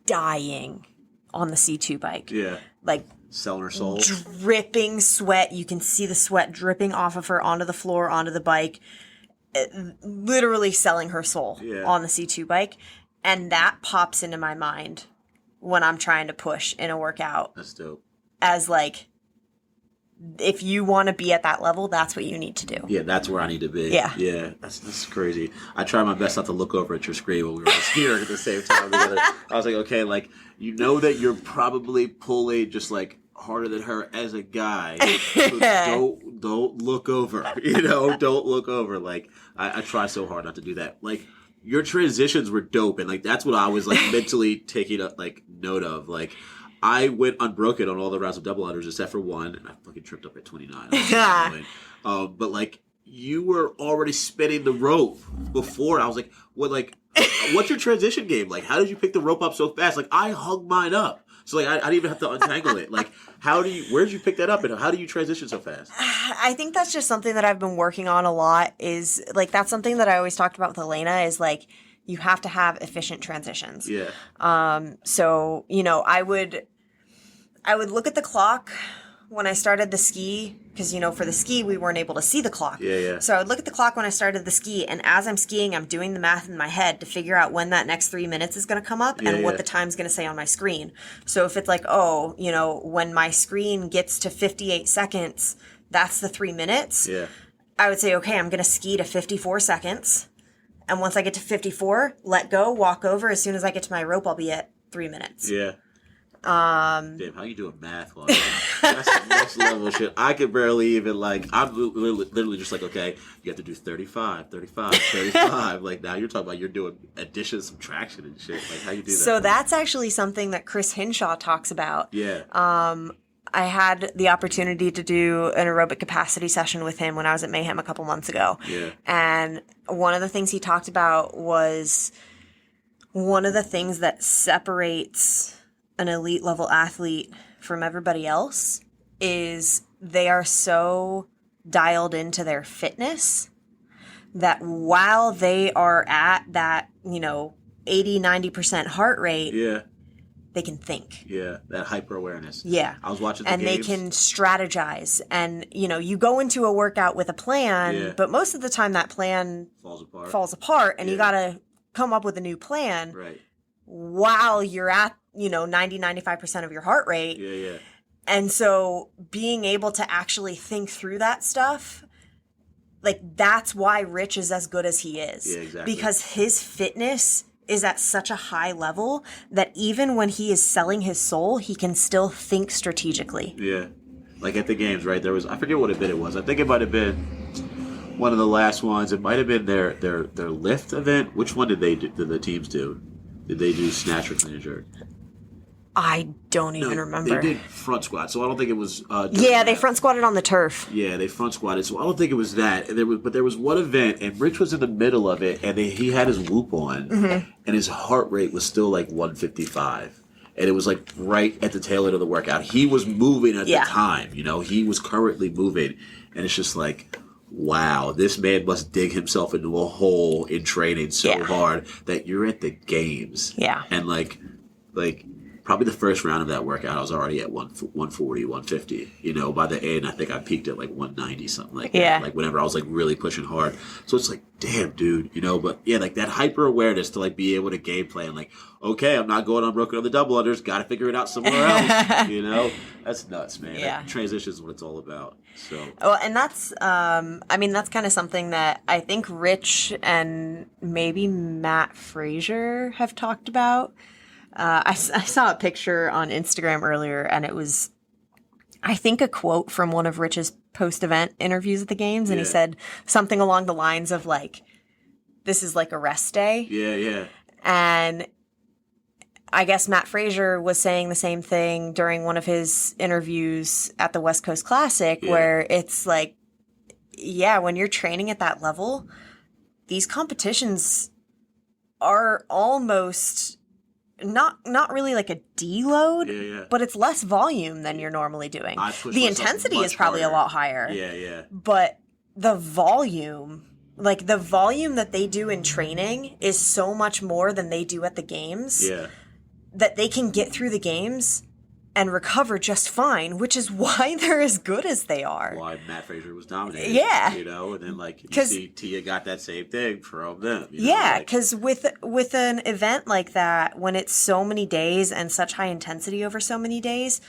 dying on the C2 bike. Yeah. Like, selling her soul. Dripping sweat. You can see the sweat dripping off of her onto the floor, onto the bike. Literally selling her soul on the C2 bike. And that pops into my mind when I'm trying to push in a workout. That's dope. As like, if you want to be at that level, that's what you need to do. Yeah, that's where I need to be. Yeah. Yeah, that's crazy. I tried my best not to look over at your screen when we were here at the same time together. I was like, okay, like, that you're probably pulling just like harder than her as a guy. So don't look over. Don't look over. Like, I try so hard not to do that. Like, your transitions were dope, and like that's what I was like mentally taking a like note of. Like, I went unbroken on all the rounds of double unders except for one, and I fucking tripped up at 29. But like you were already spinning the rope before. I was like, what? Like, what's your transition game? Like, how did you pick the rope up so fast? Like, I hung mine up. So, like, I didn't even have to untangle it. Like, where did you pick that up, and how do you transition so fast? I think that's just something that I've been working on a lot is, like, that's something that I always talked about with Elena is, like, you have to have efficient transitions. Yeah. So, you know, I would look at the clock when I started the ski, because, you know, for the ski, we weren't able to see the clock. Yeah. So I would look at the clock when I started the ski, and as I'm skiing, I'm doing the math in my head to figure out when that next 3 minutes is going to come up and what the time's going to say on my screen. So if it's like, oh, you know, when my screen gets to 58 seconds, that's the 3 minutes. Yeah. I would say, okay, I'm going to ski to 54 seconds. And once I get to 54, let go, walk over. As soon as I get to my rope, I'll be at 3 minutes. Yeah. Damn, how you doing math? That's the next level shit. I could barely even, like, I'm literally just like, okay, you have to do 35. Like, now you're talking about you're doing addition, subtraction and shit. Like, how you do that? So that's actually something that Chris Hinshaw talks about. Yeah. I had the opportunity to do an aerobic capacity session with him when I was at Mayhem a couple months ago. Yeah. And one of the things he talked about was one of the things that separates an elite level athlete from everybody else is they are so dialed into their fitness that while they are at that, you know, 80-90% heart rate, they can think. Yeah, that hyper awareness. Yeah. I was watching the and games. They can strategize. And, you know, you go into a workout with a plan, but most of the time that plan falls apart and you got to come up with a new plan while you're at, you know, 90-95% of your heart rate. Yeah. And so being able to actually think through that stuff, like, that's why Rich is as good as he is. Yeah, exactly. Because his fitness is at such a high level that even when he is selling his soul, he can still think strategically. Yeah. Like at the games, right? There was, I forget what event it was. I think it might have been one of the last ones. It might have been their lift event. Which one did the teams do? Did they do snatch or clean and jerk? I don't even remember. They did front squat, so I don't think it was. They front squatted on the turf. Yeah, they front squatted, so I don't think it was that. And there was one event, and Rich was in the middle of it, and he had his whoop on, and his heart rate was still like 155, and it was like right at the tail end of the workout. He was moving at the time, you know, he was currently moving, and it's just like, wow, this man must dig himself into a hole in training so hard that you're at the games. Yeah, and like. Probably the first round of that workout, I was already at 140, 150. You know, by the end, I think I peaked at like 190, something like that. Like whenever I was like really pushing hard. So it's like, damn, dude, you know. But yeah, like that hyper awareness to like be able to game plan. Like, okay, I'm not going unbroken on the double unders. Got to figure it out somewhere else. You know, that's nuts, man. Yeah, that transition is what it's all about. So. Well, and that's, I mean, that's kind of something that I think Rich and maybe Matt Frazier have talked about. I saw a picture on Instagram earlier, and it was, I think, a quote from one of Rich's post-event interviews at the games, and he said something along the lines of, like, this is like a rest day. Yeah. And I guess Matt Frazier was saying the same thing during one of his interviews at the West Coast Classic, where it's like, when you're training at that level, these competitions are almost... Not really like a deload, but it's less volume than you're normally doing. The intensity is probably harder. A lot higher. Yeah. But the volume that they do in training is so much more than they do at the games. Yeah. That they can get through the games and recover just fine, which is why they're as good as they are. Why Matt Frazier was dominated. Yeah. You know, and then like you see Tia got that same thing from them. You know, yeah, because with an event like that, when it's so many days and such high intensity over so many days,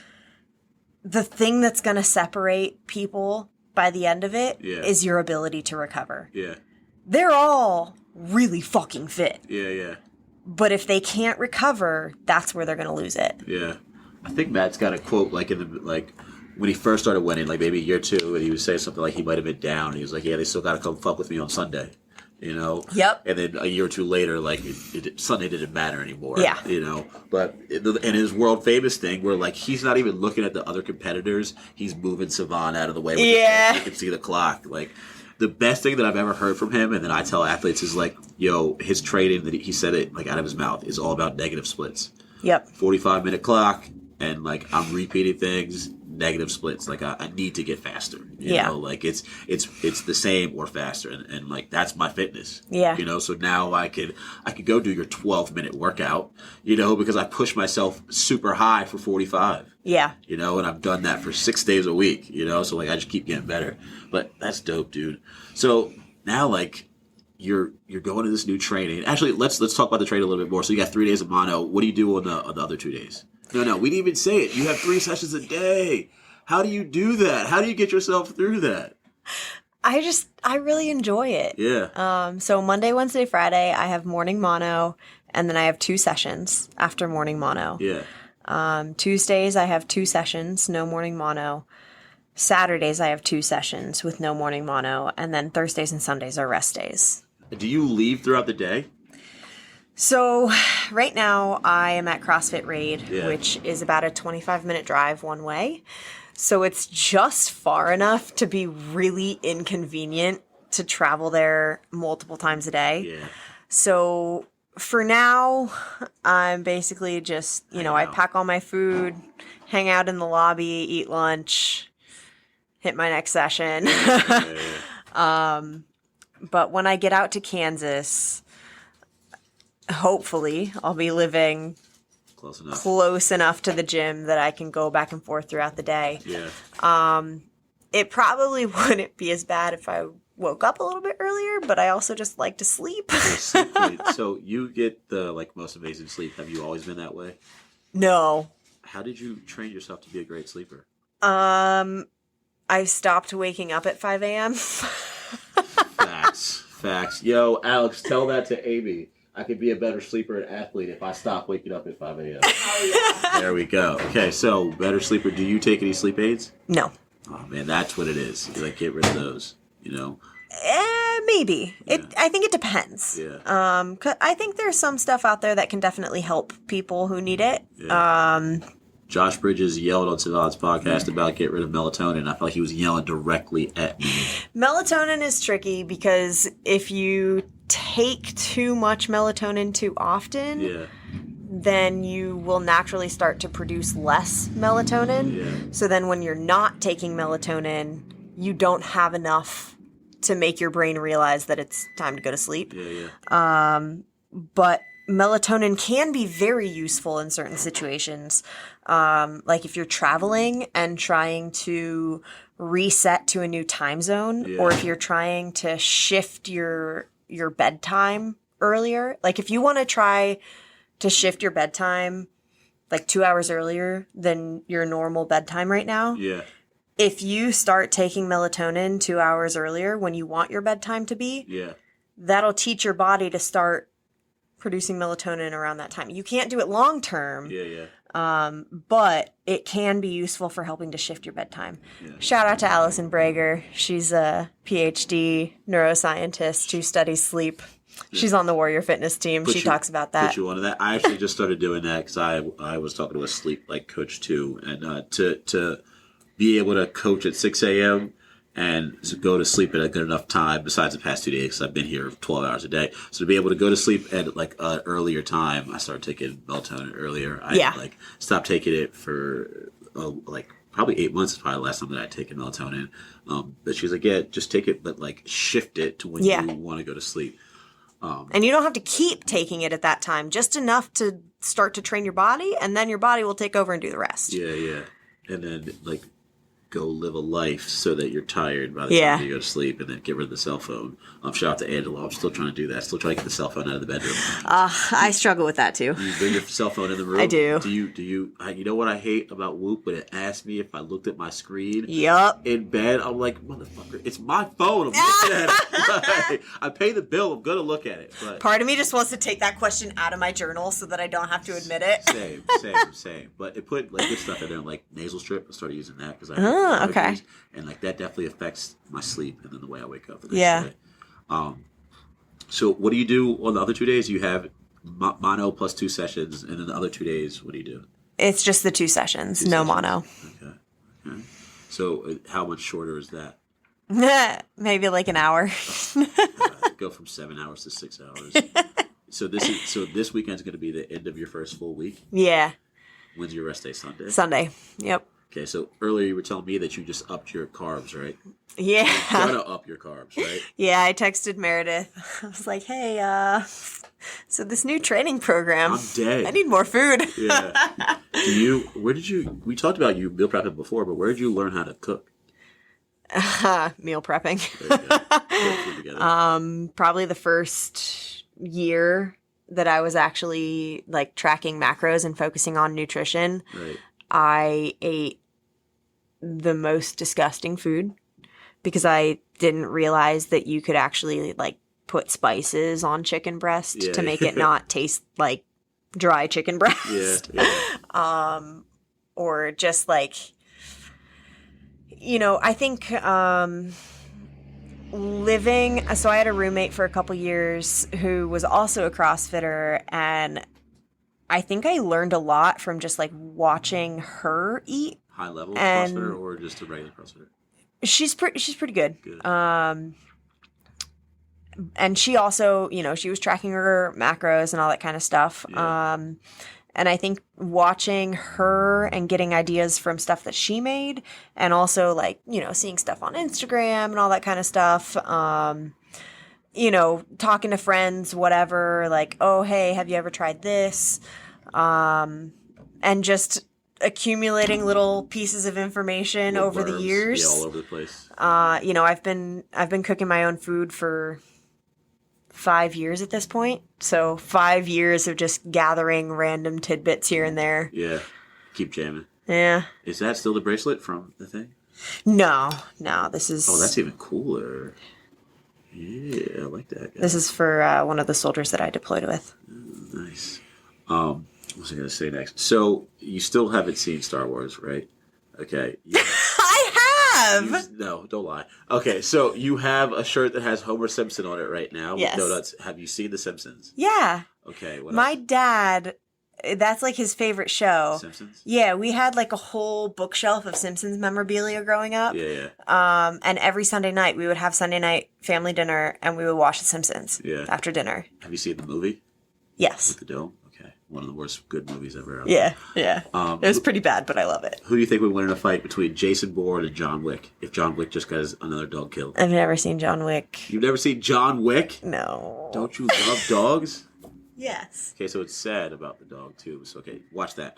the thing that's going to separate people by the end of it is your ability to recover. Yeah. They're all really fucking fit. Yeah. But if they can't recover, that's where they're going to lose it. Yeah. I think Matt's got a quote like when he first started winning, like maybe a year or two, and he was saying something like he might have been down. And he was like, "Yeah, they still got to come fuck with me on Sunday," you know. Yep. And then a year or two later, like Sunday didn't matter anymore. Yeah. You know. But in his world famous thing, where like he's not even looking at the other competitors, he's moving Savant out of the way. You can see the clock, like. the best thing that I've ever heard from him, and that I tell athletes, is like, yo, his training, that he said it like out of his mouth, is all about negative splits. Yep. 45-minute clock, and like I'm repeating things, negative splits. Like I need to get faster. You know, like it's the same or faster, and like that's my fitness. Yeah. You know, so now I could go do your 12-minute workout, you know, because I push myself super high for 45. Yeah. You know, and I've done that for 6 days a week, you know, so like I just keep getting better. But that's dope, dude. So now like you're going to this new training. Actually, let's talk about the training a little bit more. So you got 3 days of mono. What do you do on the other 2 days? No, we didn't even say it. You have 3 sessions a day. How do you do that? How do you get yourself through that? I really enjoy it. Yeah. So Monday, Wednesday, Friday, I have morning mono, and then I have 2 sessions after morning mono. Yeah. Tuesdays, I have 2 sessions, no morning mono. Saturdays, I have 2 sessions with no morning mono, and then Thursdays and Sundays are rest days. Do you leave throughout the day? So right now I am at CrossFit Raid, which is about a 25-minute drive one way. So it's just far enough to be really inconvenient to travel there multiple times a day. Yeah. So for now, I'm basically just, I pack all my food, hang out in the lobby, eat lunch, hit my next session. But when I get out to Kansas, hopefully I'll be living close enough to the gym that I can go back and forth throughout the day. Yeah. It probably wouldn't be as bad if I woke up a little bit earlier, but I also just like to sleep. So you get the most amazing sleep. Have you always been that way? No. How did you train yourself to be a great sleeper? I stopped waking up at 5 a.m. Facts. Yo, Alex, tell that to Amy. I could be a better sleeper and athlete if I stop waking up at 5 a.m. Oh, yeah. There we go. Okay, so better sleeper. Do you take any sleep aids? No. Oh, man, that's what it is. You get rid of those, Maybe. Yeah. I think it depends. Yeah. 'Cause I think there's some stuff out there that can definitely help people who need it. Yeah. Josh Bridges yelled on Savant's podcast about get rid of melatonin. I felt like he was yelling directly at me. Melatonin is tricky because if you take too much melatonin too often, then you will naturally start to produce less melatonin. Yeah. So then when you're not taking melatonin, you don't have enough to make your brain realize that it's time to go to sleep. But melatonin can be very useful in certain situations. Like if you're traveling and trying to reset to a new time zone, or if you're trying to shift your bedtime earlier. Like if you want to try to shift your bedtime like 2 hours earlier than your normal bedtime right now. Yeah. If you start taking melatonin 2 hours earlier when you want your bedtime to be, that'll teach your body to start producing melatonin around that time. You can't do it long term. But it can be useful for helping to shift your bedtime. Shout out to Allison Brager. She's a PhD neuroscientist who studies sleep. She's on the Warrior Fitness team. She talks about that. Put you onto that. I actually just started doing that because I was talking to a sleep coach too, and to be able to coach at 6 a.m. and to go to sleep at a good enough time, besides the past 2 days, because I've been here 12 hours a day. So to be able to go to sleep at an earlier time, I started taking melatonin earlier. I stopped taking it for probably 8 months is probably the last time that I'd taken melatonin. But she was like, just take it, but shift it to when you want to go to sleep. And you don't have to keep taking it at that time, just enough to start to train your body, and then your body will take over and do the rest. Yeah. And then go live a life so that you're tired by the time you go to sleep, and then get rid of the cell phone. Shout out to Angela. I'm still trying to do that. Still trying to get the cell phone out of the bedroom. I struggle with that too. Do you bring your cell phone in the room? I do. Do you? You know what I hate about Whoop? When it asked me if I looked at my screen in bed, I'm like, motherfucker, it's my phone. I'm looking at it. I pay the bill. I'm gonna look at it. But part of me just wants to take that question out of my journal so that I don't have to admit it. Same. But it put good stuff in there, like nasal strip. I started using that because okay. And that definitely affects my sleep and then the way I wake up the next day. So what do you do on the other 2 days? You have mono plus 2 sessions, and then the other 2 days, what do you do? It's just the 2 sessions, no mono. Okay. So how much shorter is that? Maybe like an hour. Go from 7 hours to 6 hours. So this weekend's going to be the end of your first full week. Yeah. When's your rest day? Sunday. Sunday. Yep. Okay, so earlier you were telling me that you just upped your carbs, right? Yeah. You gotta up your carbs, right? Yeah, I texted Meredith. I was like, hey, so this new training program. I'm dead. I need more food. Yeah. We talked about you meal prepping before, but where did you learn how to cook? Meal prepping. There you go. Put food together. Probably the first year that I was actually like tracking macros and focusing on nutrition. Right. I ate the most disgusting food because I didn't realize that you could actually like put spices on chicken breast to make it not taste like dry chicken breast. Yeah. Or just like, I think so I had a roommate for a couple years who was also a CrossFitter, and I think I learned a lot from just like watching her eat. High level CrossFitter or just a regular CrossFitter? She's pretty good. And she also, she was tracking her macros and all that kind of stuff. Yeah. And I think watching her and getting ideas from stuff that she made, and also like, seeing stuff on Instagram and all that kind of stuff. Talking to friends, whatever, like, oh, hey, have you ever tried this? And just accumulating little pieces of information Little over worms. the years. Yeah, all over the place. I've been cooking my own food for 5 years at this point. So 5 years of just gathering random tidbits here and there. Yeah. Keep jamming. Yeah. Is that still the bracelet from the thing? No, this is... Oh, that's even cooler. Yeah, I like that. This is for one of the soldiers that I deployed with. Nice. What was I going to say next? So, you still haven't seen Star Wars, right? Okay. I have! No, don't lie. Okay, so you have a shirt that has Homer Simpson on it right now. Yes. With donuts. Have you seen The Simpsons? Yeah. Okay, what My else? dad, that's like his favorite show. Simpsons? Yeah, we had like a whole bookshelf of Simpsons memorabilia growing up. Yeah. And every Sunday night we would have Sunday night family dinner and we would watch The Simpsons after dinner. Have you seen the movie? Yes. With the dome? Okay. One of the worst good movies ever. Yeah. It was pretty bad, but I love it. Who do you think would win in a fight between Jason Bourne and John Wick if John Wick just got another dog killed? I've never seen John Wick. You've never seen John Wick? No. Don't you love dogs? Yes. Okay, so it's sad about the dog too. So okay, watch that.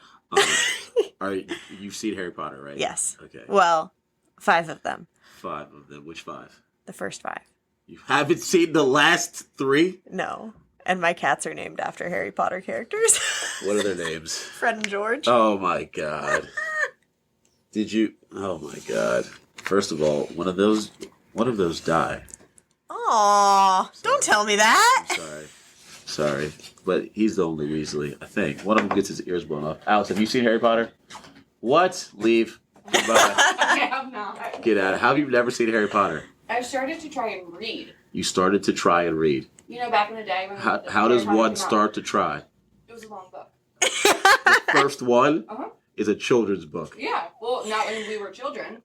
You've seen Harry Potter, right? Yes. Okay. Well, 5 of them. 5 of them. Which 5? The first 5. You haven't seen the last 3? No. And my cats are named after Harry Potter characters. What are their names? Fred and George. Oh my god. Did you? Oh my god. First of all, one of those died. Aw, don't tell me that. Sorry, but he's the only Weasley, I think. One of them gets his ears blown off. Alex, have you seen Harry Potter? What? Leave. Goodbye. I have not. Get out. How have you never seen Harry Potter? I've started to try and read. You started to try and read. Back in the day when How does one start to try? It was a long book. The first one is a children's book. Yeah, well, not when we were children.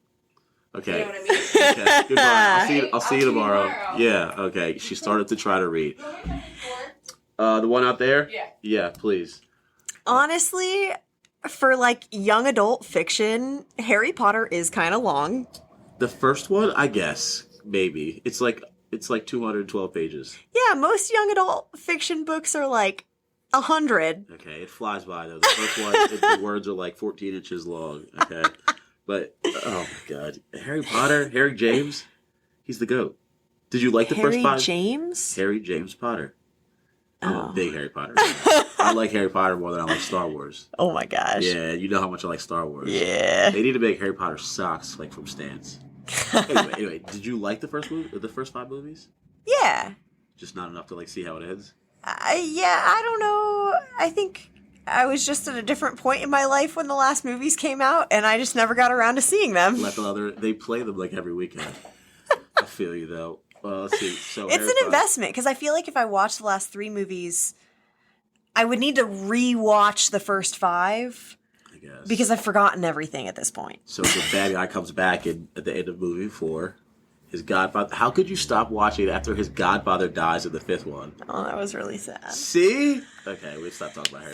Okay. You know what I mean? Okay. Goodbye. I'll see you tomorrow. tomorrow. Yeah. Okay. She started to try to read. The one out there? Yeah. Yeah, please. Honestly, for like young adult fiction, Harry Potter is kind of long. The first one, I guess, maybe. It's like 212 pages. Yeah, most young adult fiction books are like 100. Okay, it flies by though. The first one, the words are like 14 inches long. Okay, but oh my god, Harry Potter, Harry James, he's the GOAT. Did you like the first 5? Harry James? Harry James Potter. I'm a big Harry Potter fan. I like Harry Potter more than I like Star Wars. Oh my gosh. Yeah, you know how much I like Star Wars. Yeah. They need to make Harry Potter socks like from Stans. Anyway, did you like the first 5 movies? Yeah. Just not enough to like see how it ends? I don't know. I think I was just at a different point in my life when the last movies came out, and I just never got around to seeing them. They play them like every weekend. I feel you though. Well, let's see. So it's an investment because I feel like if I watched the last 3 movies, I would need to rewatch the first 5. I guess. Because I've forgotten everything at this point. So the bad guy comes back at the end of movie 4. His godfather. How could you stop watching after his godfather dies in the 5th one? Oh, that was really sad. See? Okay, we stopped talking about her.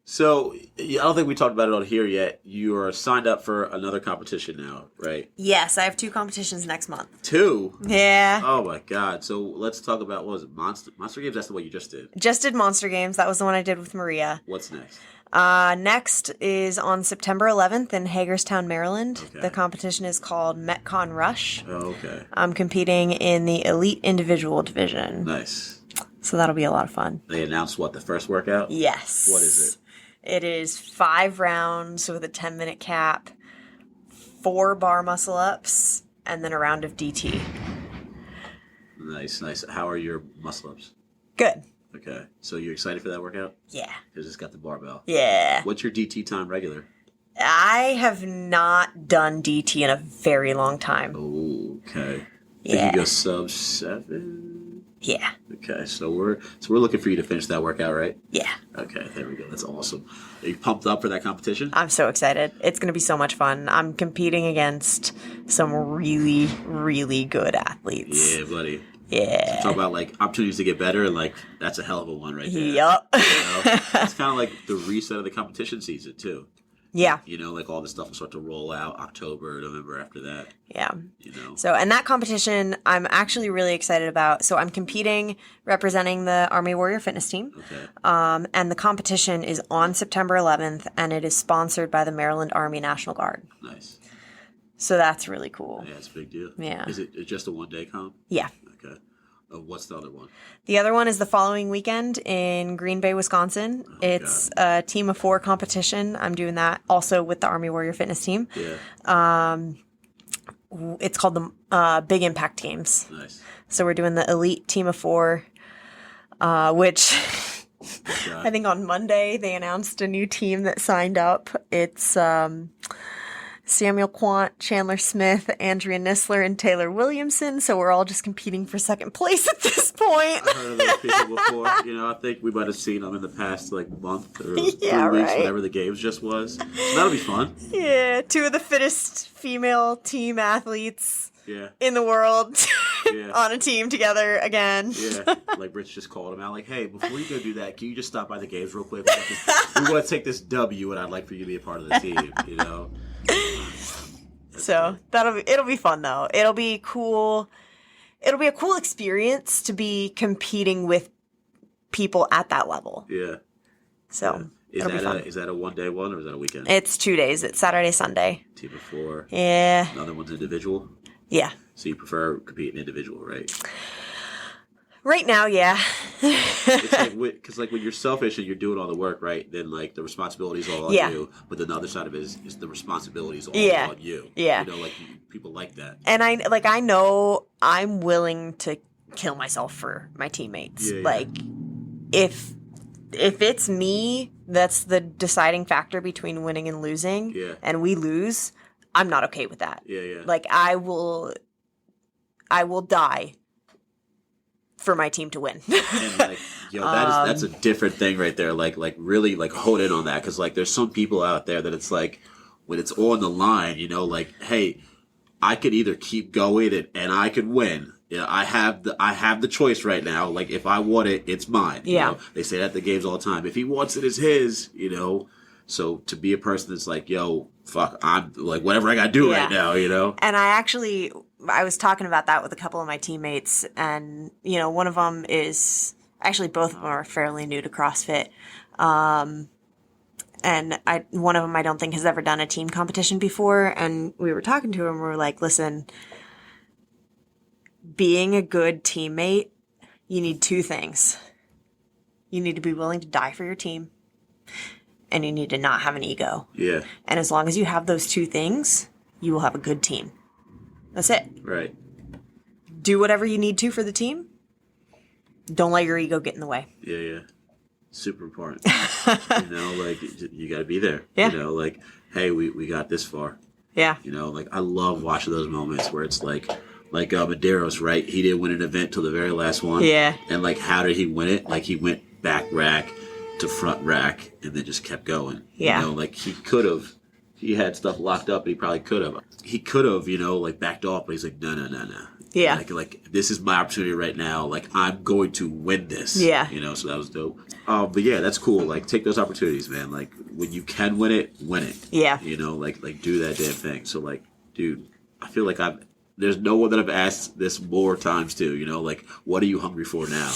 So, I don't think we talked about it on here yet. You are signed up for another competition now, right? Yes, I have 2 competitions next month. 2? Yeah. Oh my god. So let's talk about, what was it, Monster Games? That's the one you just did. Just did Monster Games. That was the one I did with Maria. What's next? Next is on September 11th in Hagerstown, Maryland. Okay. The competition is called Metcon Rush. Oh, okay. I'm competing in the elite individual division. Nice. So that'll be a lot of fun. They announced what, the first workout? Yes. What is it? It is 5 rounds with a 10-minute cap, 4 bar muscle ups, and then a round of DT. Nice, nice. How are your muscle ups? Good. Okay. So you're excited for that workout? Yeah. Because it's got the barbell. Yeah. What's your DT time regular? I have not done DT in a very long time. Oh, okay. Yeah. Think you go sub 7? Yeah. Okay, so we're looking for you to finish that workout, right? Yeah. Okay, there we go. That's awesome. Are you pumped up for that competition? I'm so excited. It's going to be so much fun. I'm competing against some really, really good athletes. Yeah, buddy. Yeah. Talk about like opportunities to get better, and like that's a hell of a one right there. Yup. You know? It's kind of like the reset of the competition season too. Yeah. You know, like all this stuff will start to roll out October, November after that. Yeah. You know. So, and that competition I'm actually really excited about. So I'm competing representing the Army Warrior Fitness Team. Okay. And the competition is on September 11th, and it is sponsored by the Maryland Army National Guard. Nice. So that's really cool. Yeah, it's a big deal. Yeah. Is it just a 1-day comp? Yeah. Okay. What's the other one? The other one is the following weekend in Green Bay, Wisconsin. It's a team of 4 competition. I'm doing that also with the Army Warrior Fitness Team. Yeah. It's called the Big Impact Games. Nice. So we're doing the elite team of 4, which God. I think on Monday they announced a new team that signed up. It's Samuel Quant, Chandler Smith, Andrea Nisler, and Taylor Williamson. So we're all just competing for second place at this point. I've heard of those people before. You know, I think we might have seen them in the past like month or 3 weeks, right. whenever the games just was. So that'll be fun. Yeah, 2 of the fittest female team athletes Yeah. in the world Yeah. on a team together again. Yeah, like Rich just called him out, like, hey, before you go do that, can you just stop by the games real quick? We want to take this W, and I'd like for you to be a part of the team, you know? So it'll be fun though. It'll be cool. It'll be a cool experience to be competing with people at that level. Yeah. So Is it'll be fun. that a 1-day one, or is that a weekend? It's 2 days. It's Saturday, Sunday. Team of 4. Yeah. Another one's individual. Yeah. So you prefer competing individual, right? Right now, yeah. It's like because like when you're selfish and you're doing all the work, right? Then like the responsibility's all on Yeah. you, but then the other side of it is the responsibility's all Yeah. on you. Yeah. You know, like people like that. And I know I'm willing to kill myself for my teammates. Yeah, yeah. Like if it's me that's the deciding factor between winning and losing, Yeah. and we lose, I'm not okay with that. Yeah, yeah. Like I will die for my team to win. And like, yo, that's a different thing right there. Like really, like hone in on that, because like there's some people out there that it's like when it's on the line, you know, like, hey, I could either keep going and I could win. Yeah, I have the choice right now. Like if I want it, it's mine. You Yeah. know? They say that at the games all the time. If he wants it, it's his. You know. So to be a person that's like, yo, fuck, I'm like whatever I gotta do Yeah. right now. You know. And I was talking about that with a couple of my teammates, and one of them is actually, both of them are fairly new to CrossFit. And one of them I don't think has ever done a team competition before. And we were talking to him, we were like, listen, being a good teammate, you need 2 things. You need to be willing to die for your team, and you need to not have an ego. Yeah. And as long as you have those 2 things, you will have a good team. That's it. Right. Do whatever you need to for the team. Don't let your ego get in the way. Yeah, yeah. Super important. You know, like you got to be there. Yeah. You know, like, hey, we got this far. Yeah. You know, like I love watching those moments where it's like Medeiros, right? He didn't win an event till the very last one. Yeah. And like, how did he win it? Like he went back rack to front rack and then just kept going. Yeah. You know, like he could have he had stuff locked up and he probably could have. He could have, like backed off, but he's like, no. Yeah. Like this is my opportunity right now. Like I'm going to win this. Yeah. So that was dope. But yeah, that's cool. Like take those opportunities, man. Like when you can win it, win it. Yeah. Like do that damn thing. So like, dude, I feel like there's no one that I've asked this more times to, like what are you hungry for now?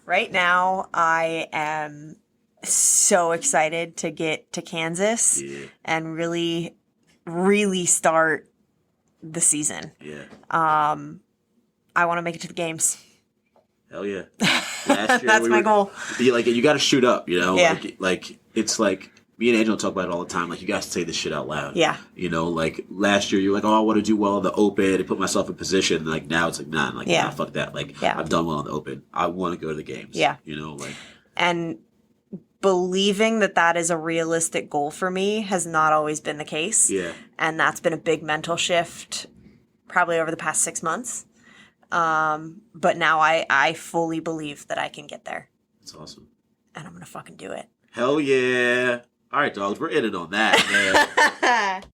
Right now, I am so excited to get to Kansas and really, really start the season. Yeah. I want to make it to the games. Hell yeah. Last year That's my goal. You got to shoot up, Yeah. Like it's like me and Angel talk about it all the time. Like you guys say this shit out loud. Yeah. Like last year you're like, oh, I want to do well in the open and put myself in position. Like now it's like, nah, like nah, fuck that. Like I've done well in the open. I want to go to the games. Yeah. And believing that is a realistic goal for me has not always been the case. Yeah. And that's been a big mental shift probably over the past 6 months. But now I fully believe that I can get there. That's awesome. And I'm going to fucking do it. Hell yeah. All right, dogs, we're in it on that, man.